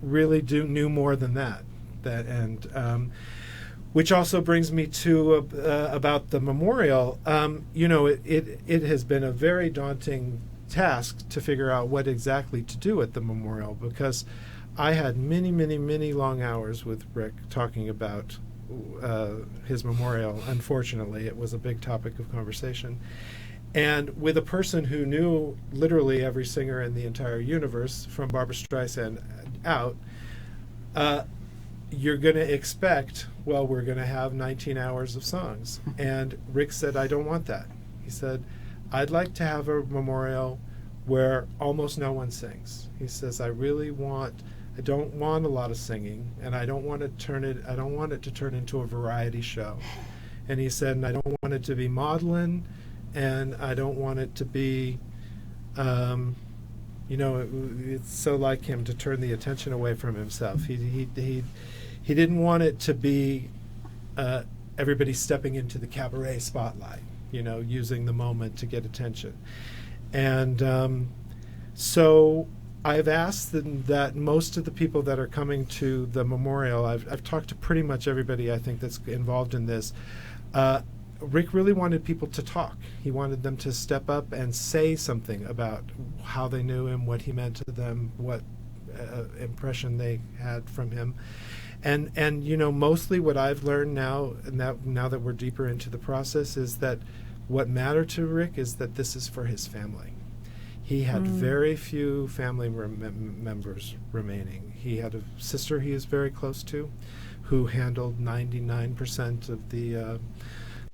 really knew more than that. Which also brings me to about the memorial. It has been a very daunting task to figure out what exactly to do at the memorial, because I had many, many, many long hours with Rick talking about his memorial. Unfortunately, it was a big topic of conversation. And with a person who knew literally every singer in the entire universe, from Barbra Streisand out, you're going to expect, well, we're going to have 19 hours of songs. And Rick said, I don't want that. He said, I'd like to have a memorial where almost no one sings. He says, I don't want a lot of singing, and I don't want it to turn into a variety show. And he said, and I don't want it to be maudlin, and I don't want it to be, it's so like him to turn the attention away from himself. He didn't want it to be everybody stepping into the cabaret spotlight, using the moment to get attention. And so I've asked that most of the people that are coming to the memorial, I've talked to pretty much everybody I think that's involved in this, Rick really wanted people to talk. He wanted them to step up and say something about how they knew him, what he meant to them, what impression they had from him. And you know, mostly what I've learned now, now that we're deeper into the process, is that what mattered to Rick is that this is for his family. He had very few family members remaining. He had a sister he is very close to, who handled 99% of the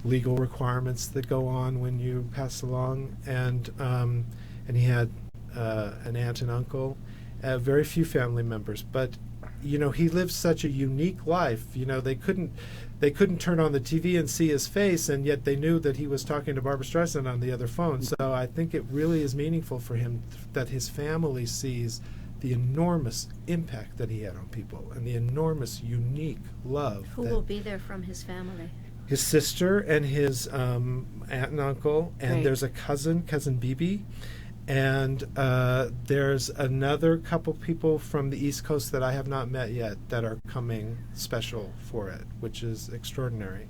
legal requirements that go on when you pass along, and he had an aunt and uncle, very few family members. But you know, he lived such a unique life. You know, they couldn't turn on the TV and see his face, and yet they knew that he was talking to Barbra Streisand on the other phone. So I think it really is meaningful for him that his family sees the enormous impact that he had on people and the enormous unique love. Who will be there from his family? His sister and his aunt and uncle, and Right. there's a cousin Bibi, and there's another couple people from the East Coast that I have not met yet that are coming special for it, which is extraordinary.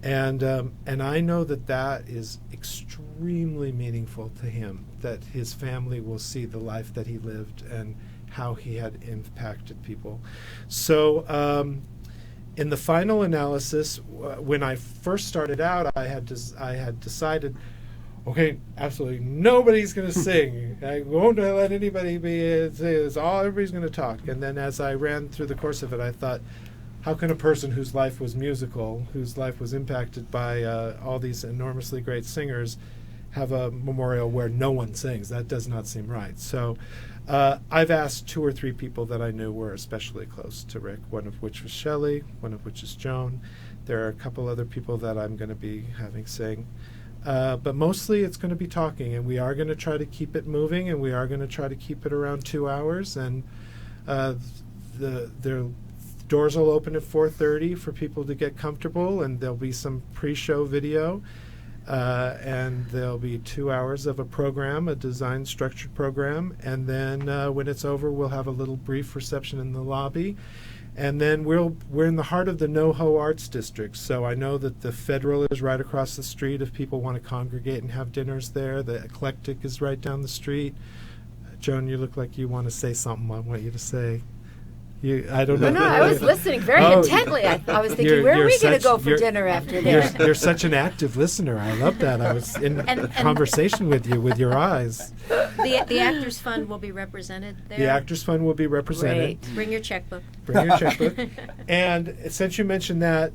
And I know that is extremely meaningful to him, that his family will see the life that he lived and how he had impacted people. So in the final analysis, when I first started out, I had decided, okay, absolutely nobody's going to sing. I won't let anybody say this. Everybody's going to talk. And then as I ran through the course of it, I thought, how can a person whose life was musical, whose life was impacted by all these enormously great singers, have a memorial where no one sings? That does not seem right. So I've asked 2 or 3 people that I knew were especially close to Rick, one of which was Shelley, one of which is Joan. There are a couple other people that I'm going to be having sing. But mostly it's going to be talking, and we are going to try to keep it moving, and we are going to try to keep it around 2 hours. And the doors will open at 4:30 for people to get comfortable, and there'll be some pre-show video, and there'll be 2 hours of a program, a design structured program, and then when it's over, we'll have a little brief reception in the lobby. And then we're in the heart of the NoHo Arts District, so I know that the Federal is right across the street if people want to congregate and have dinners there. The Eclectic is right down the street. Joan, you look like you want to say something. I want you to say. I don't know. No, I was listening very intently. I was thinking, where are we going to go for dinner after this? You're such an active listener. I love that. I was in conversation with you with your eyes. The Actors Fund will be represented there. The Actors Fund will be represented. Great. Bring your checkbook. Bring your checkbook. And since you mentioned that,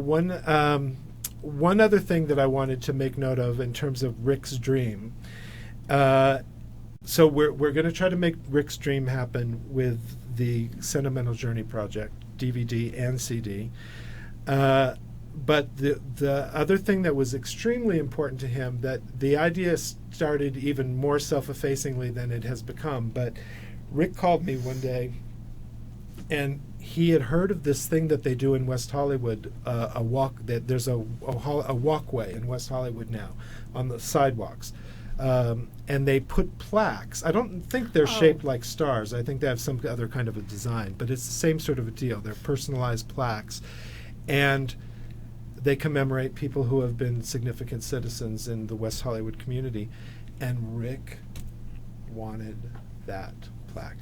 one other thing that I wanted to make note of in terms of Rick's dream. So we're going to try to make Rick's dream happen with the Sentimental Journey Project, DVD and CD. But the other thing that was extremely important to him, that the idea started even more self-effacingly than it has become, but Rick called me one day, and he had heard of this thing that they do in West Hollywood, there's a walkway in West Hollywood now on the sidewalks. And they put plaques. I don't think they're shaped like stars. I think they have some other kind of a design, but it's the same sort of a deal. They're personalized plaques. And they commemorate people who have been significant citizens in the West Hollywood community. And Rick wanted that plaque.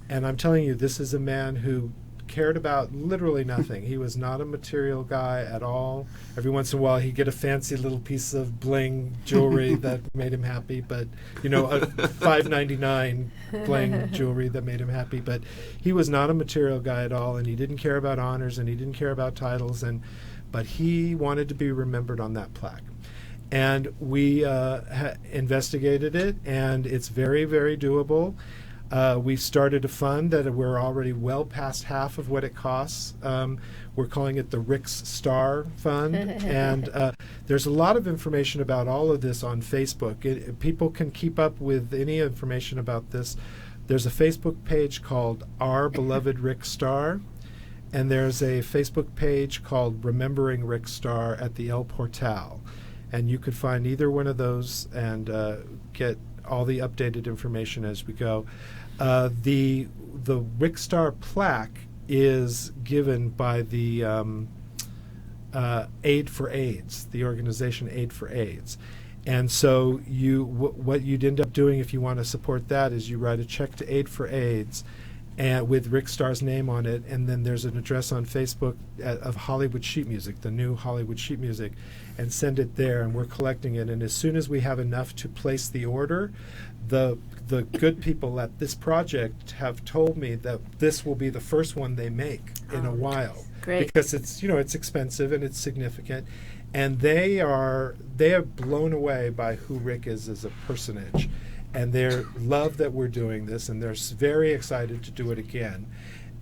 And I'm telling you, this is a man who cared about literally nothing. He was not a material guy at all. Every once in a while he'd get a fancy little piece of bling jewelry that made him happy, but a $5.99 bling jewelry that made him happy. But he was not a material guy at all, and he didn't care about honors, and he didn't care about titles, but he wanted to be remembered on that plaque. And we investigated it, and it's very, very doable. We've started a fund that we're already well past half of what it costs. We're calling it the Rick's Starr Fund. And there's a lot of information about all of this on Facebook. People can keep up with any information about this. There's a Facebook page called Our Beloved Rick Starr. And there's a Facebook page called Remembering Rick Starr at the El Portal. And you could find either one of those and get all the updated information as we go. The Rick Starr plaque is given by the Aid for AIDS, the organization Aid for AIDS. And so what you'd end up doing if you want to support that is you write a check to Aid for AIDS, and with Rick Starr's name on it, and then there's an address on Facebook of Hollywood Sheet Music, the new Hollywood Sheet Music, and send it there, and we're collecting it. And as soon as we have enough to place the order, the good people at this project have told me that this will be the first one they make in a while. Great. Because it's expensive and it's significant, and they are blown away by who Rick is as a personage, and they love that we're doing this, and they're very excited to do it again.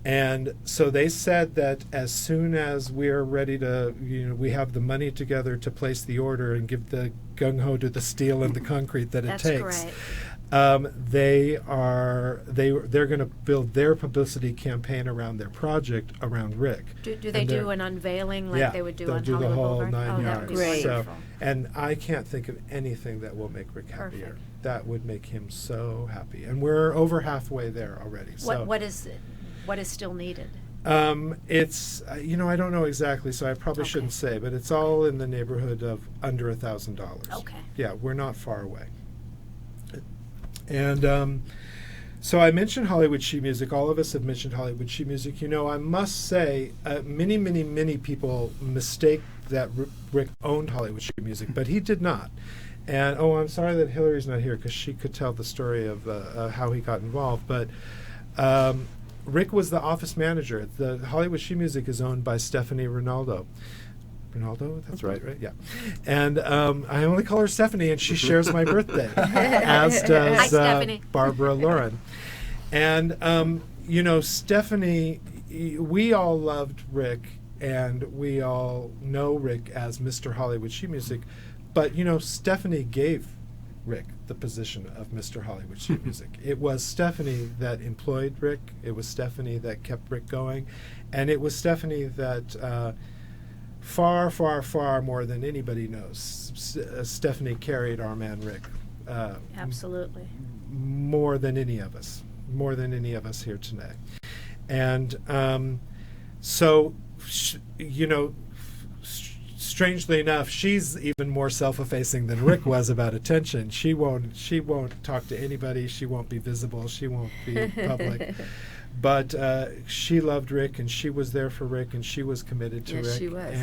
And so they said that as soon as we're ready to, we have the money together to place the order and give the gung-ho to the steel and the concrete that it takes. Great. They're going to build their publicity campaign around their project around Rick. Do they do an unveiling like they would do on they'll do Hollywood the whole Boulevard? 9 that would be yards. So, wonderful. and I can't think of anything that will make Rick happier. Perfect. That would make him so happy, and we're over halfway there already. So What is still needed? It's I don't know exactly, so I probably shouldn't say, but it's all in the neighborhood of under $1,000. Okay. Yeah, we're not far away. And so I mentioned Hollywood Sheet Music. All of us have mentioned Hollywood Sheet Music. I must say, many, many, many people mistake that Rick owned Hollywood Sheet Music, but he did not. And I'm sorry that Hillary's not here because she could tell the story of how he got involved. But Rick was the office manager. The Hollywood Sheet Music is owned by Stephanie Ronaldo. Ronaldo? That's right? Yeah. And I only call her Stephanie, and she shares my birthday, as does Barbara Lauren. And, Stephanie, we all loved Rick, and we all know Rick as Mr. Hollywood Sheet Music. But, Stephanie gave Rick the position of Mr. Hollywood Sheet Music. It was Stephanie that employed Rick. It was Stephanie that kept Rick going. And it was Stephanie that... far, far, far more than anybody knows, Stephanie carried our man Rick. Absolutely. More than any of us here today. And strangely enough, she's even more self-effacing than Rick was about attention. She won't talk to anybody. She won't be visible. She won't be public. But she loved Rick, and she was there for Rick, and she was committed to Rick. Yes, she was.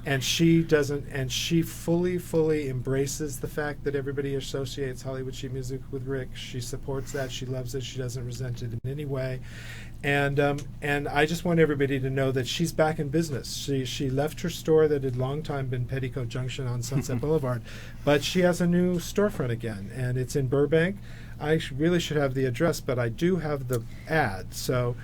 And she doesn't, and she fully embraces the fact that everybody associates Hollywood Sheet Music with Rick. She supports that. She loves it. She doesn't resent it in any way. And I just want everybody to know that she's back in business. She left her store that had long time been Petticoat Junction on Sunset Boulevard, but she has a new storefront again, and it's in Burbank. I really should have the address, but I do have the ad. So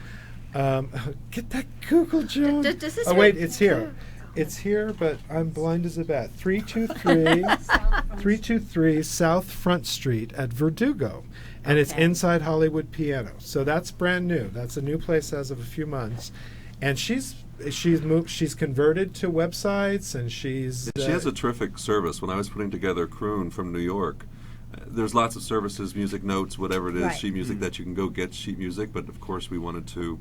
get that Google, Joan. Wait, it's here. It's here, but I'm blind as a bat. 323 South Front Street at Verdugo. And it's inside Hollywood Piano. So that's brand new. That's a new place as of a few months. And she's converted to websites, and she has a terrific service. When I was putting together Croon from New York, there's lots of services, music notes, whatever it is, sheet music that you can go get sheet music. But of course, we wanted to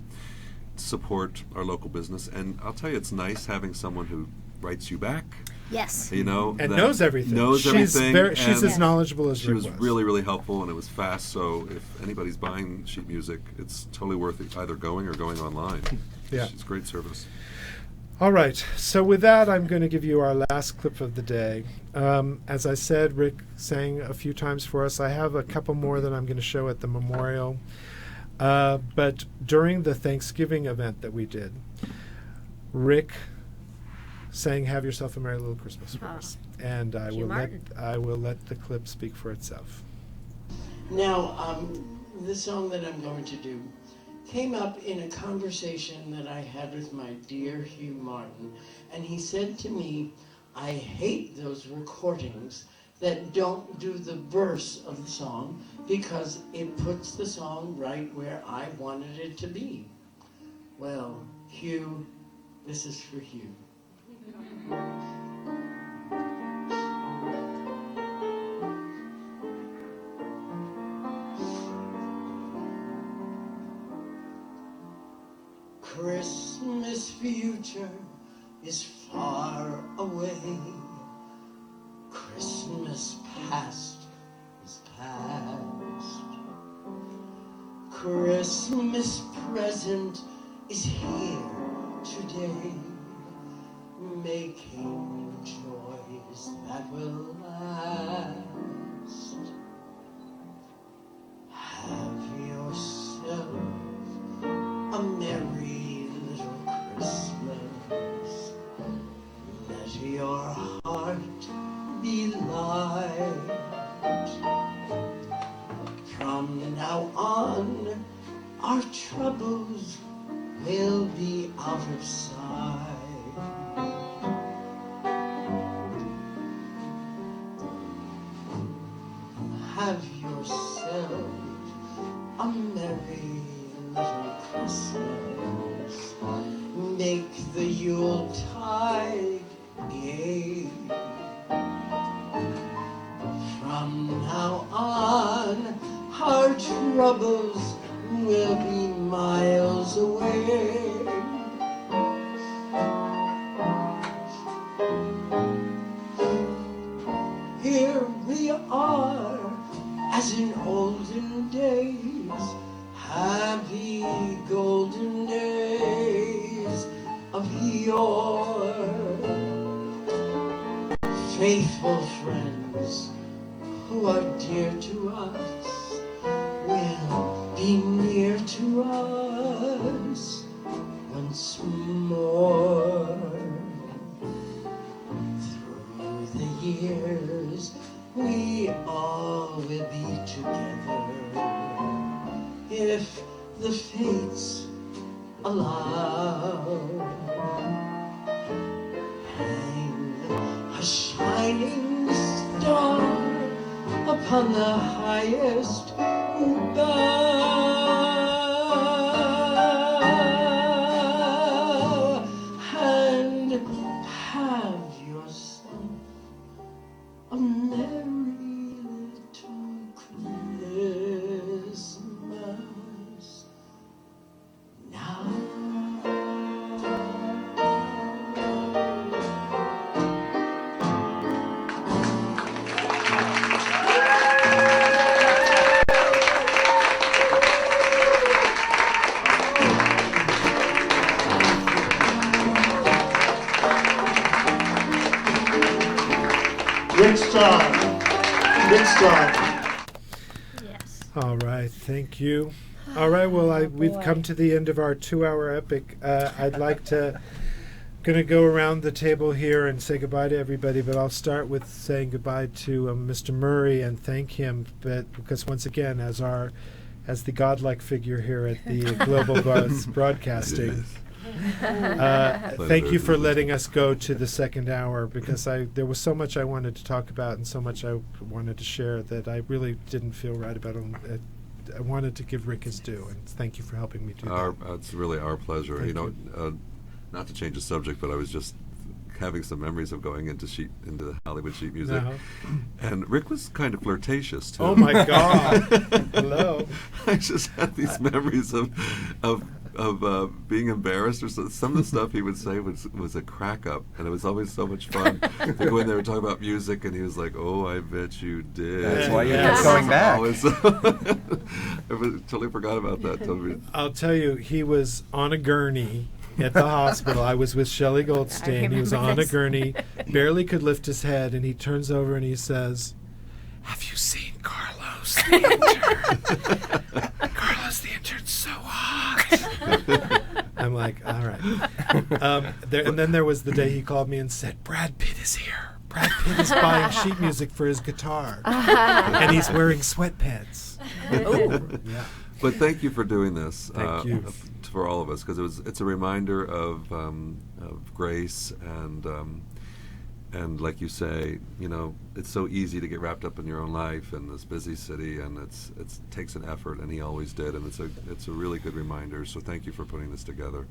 support our local business. And I'll tell you, it's nice having someone who writes you back. Yes. And knows everything. She's as knowledgeable as Rick was. She was really, really helpful, and it was fast. So if anybody's buying sheet music, it's totally worth it, either going or going online. Yeah. It's great service. All right. So with that, I'm going to give you our last clip of the day. As I said, Rick sang a few times for us. I have a couple more that I'm going to show at the memorial. But during the Thanksgiving event that we did, Rick sang "Have Yourself a Merry Little Christmas" for us, and I will let the clip speak for itself. Now, the song that I'm going to do came up in a conversation that I had with my dear Hugh Martin, and he said to me, "I hate those recordings that don't do the verse of the song because it puts the song right where I wanted it to be." Well, Hugh, this is for Hugh. Christmas future, is far away. Christmas past is past. Christmas present is here today, making joys that will last. Have yourself a merry little Christmas. Let your heart be light. From now on, our troubles will be out of sight. Have yourself a merry little Christmas. Make the Yuletide gay. From now on, our troubles will be miles away. Here we are, as in olden days, happy golden days of yore. Faithful friends who are dear to us will be near to us once more. Through the years, we all will be together if the fates allow. Hang a shining star upon the highest bough, and have yourself a merry little Christmas now. Rick Starr. Rick Starr. Yes. All right, thank you. All right, well, we've come to the end of our 2-hour epic. I'd like to going to go around the table here and say goodbye to everybody, but I'll start with saying goodbye to Mr. Murray and thank him, because once again, as the godlike figure here at the Global Broadcasting. Thank you for letting us go to the second hour, because there was so much I wanted to talk about and so much I wanted to share that I really didn't feel right about it. I wanted to give Rick his due, and thank you for helping me do that. It's really our pleasure. Thank you know, not to change the subject, but I was just having some memories of going into Hollywood sheet music, and Rick was kind of flirtatious too. Oh my God! Hello. I just had these memories of being embarrassed, or some of the stuff he would say was a crack up, and it was always so much fun to go in there and talk about music, and he was like, "Oh, I bet you did." That's why you kept going back. I totally forgot about that. I'll tell you, he was on a gurney at the hospital. I was with Shelly Goldstein. He was on a gurney, barely could lift his head, and he turns over and he says, "Have you seen Carlos the intern? Carlos the intern's so hot." I'm like, all right. And then there was the day he called me and said, "Brad Pitt is here. Brad Pitt is buying sheet music for his guitar, and he's wearing sweatpants." Yeah. But thank you for doing this. Thank you. For all of us, because it's a reminder of grace and like you say, you know, it's so easy to get wrapped up in your own life in this busy city, and it takes an effort, and he always did, and it's a really good reminder. So thank you for putting this together,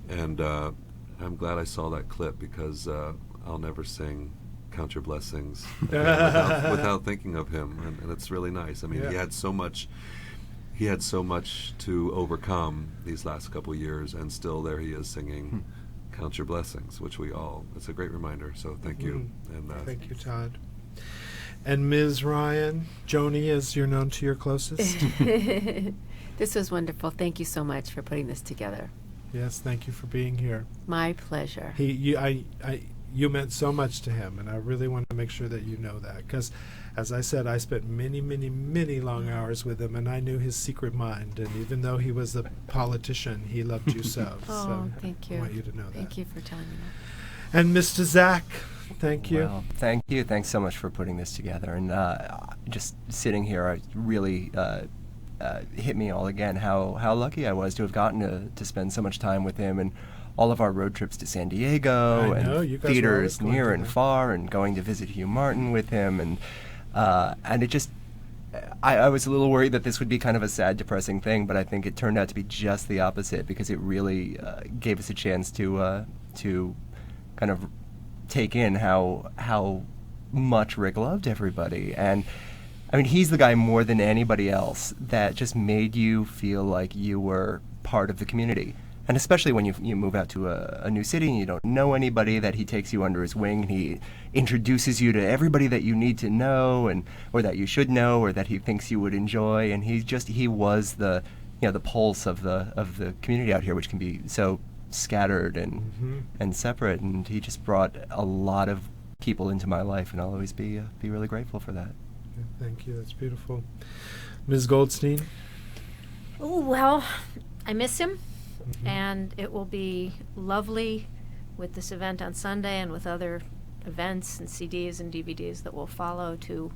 and I'm glad I saw that clip, because I'll never sing "Count Your Blessings" again without thinking of him, and it's really nice. I mean, he had so much to overcome these last couple years, and still there he is singing count your blessings, which we all, it's a great reminder, so thank you. And Thank you, Todd. And Ms. Ryan, Joni, as you're known to your closest. This was wonderful. Thank you so much for putting this together. Yes, thank you for being here. My pleasure. You meant so much to him, and I really want to make sure that you know that, because, as I said, I spent many, many, many long hours with him, and I knew his secret mind. And even though he was a politician, he loved you so. Oh, thank you. I want you to know that. Thank you for telling me that. And Mr. Zach, thank you. Well, thank you. Thanks so much for putting this together. And just sitting here, I really hit me all again how lucky I was to have gotten to spend so much time with him, and all of our road trips to San Diego and theaters near and far, and going to visit Hugh Martin with him, and it just I was a little worried that this would be kind of a sad, depressing thing, but I think it turned out to be just the opposite, because it really gave us a chance to kind of take in how much Rick loved everybody. And I mean, he's the guy more than anybody else that just made you feel like you were part of the community. And especially when you move out to a new city and you don't know anybody, that he takes you under his wing and he introduces you to everybody that you need to know, or that you should know, or that he thinks you would enjoy. And he was the pulse of the community out here, which can be so scattered and separate. And he just brought a lot of people into my life, and I'll always be really grateful for that. Thank you. That's beautiful. Ms. Goldstein? Oh, well, I miss him, and it will be lovely with this event on Sunday and with other events and CDs and DVDs that will follow to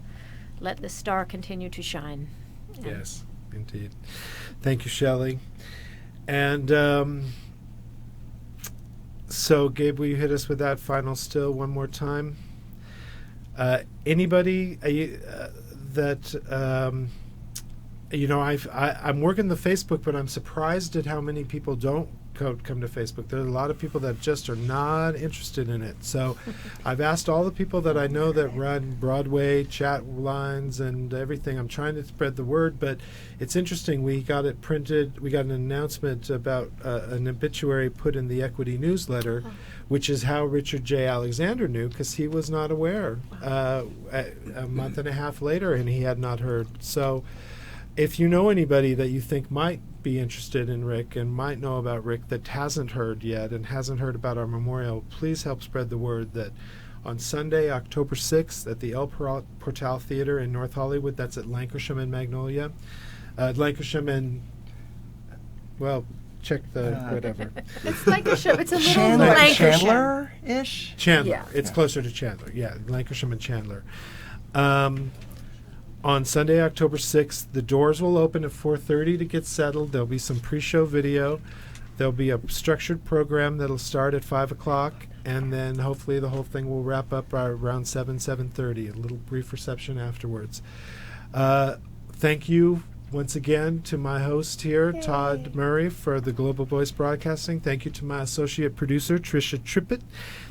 let the star continue to shine. Yes, indeed. Thank you, Shelley. And so, Gabe, will you hit us with that final still one more time? Anybody that I'm working the Facebook, but I'm surprised at how many people don't come to Facebook. There are a lot of people that just are not interested in it. So I've asked all the people that I know that run Broadway chat lines and everything. I'm trying to spread the word, but it's interesting. We got it printed. We got an announcement about an obituary put in the Equity newsletter, which is how Richard J. Alexander knew, because he was not aware a month and a half later, and he had not heard. So if you know anybody that you think might be interested in Rick and might know about Rick that hasn't heard yet and hasn't heard about our memorial, please help spread the word that on Sunday, October 6th, at the El Portal Theater in North Hollywood, that's at Lancashire and Magnolia, Lancashire and, well, check the whatever. It's Lancashire. It's a little Chandler-ish? Chandler. Yeah. It's closer to Chandler. Yeah, Lancashire and Chandler. On Sunday, October 6th, the doors will open at 4:30 to get settled. There'll be some pre-show video. There'll be a structured program that'll start at 5 o'clock, and then hopefully the whole thing will wrap up around 7:30, a little brief reception afterwards. Thank you once again to my host here, Todd Murray, for the Global Voice Broadcasting. Thank you to my associate producer, Tricia Trippett.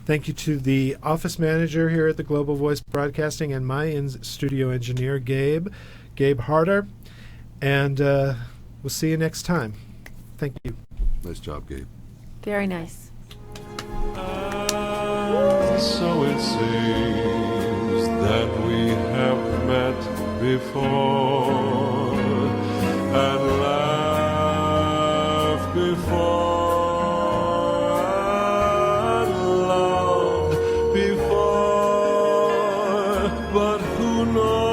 Thank you to the office manager here at the Global Voice Broadcasting and my in-studio engineer, Gabe Harder. And we'll see you next time. Thank you. Nice job, Gabe. Very nice. So it seems that we have met before and laughed before and loved before, but who knows?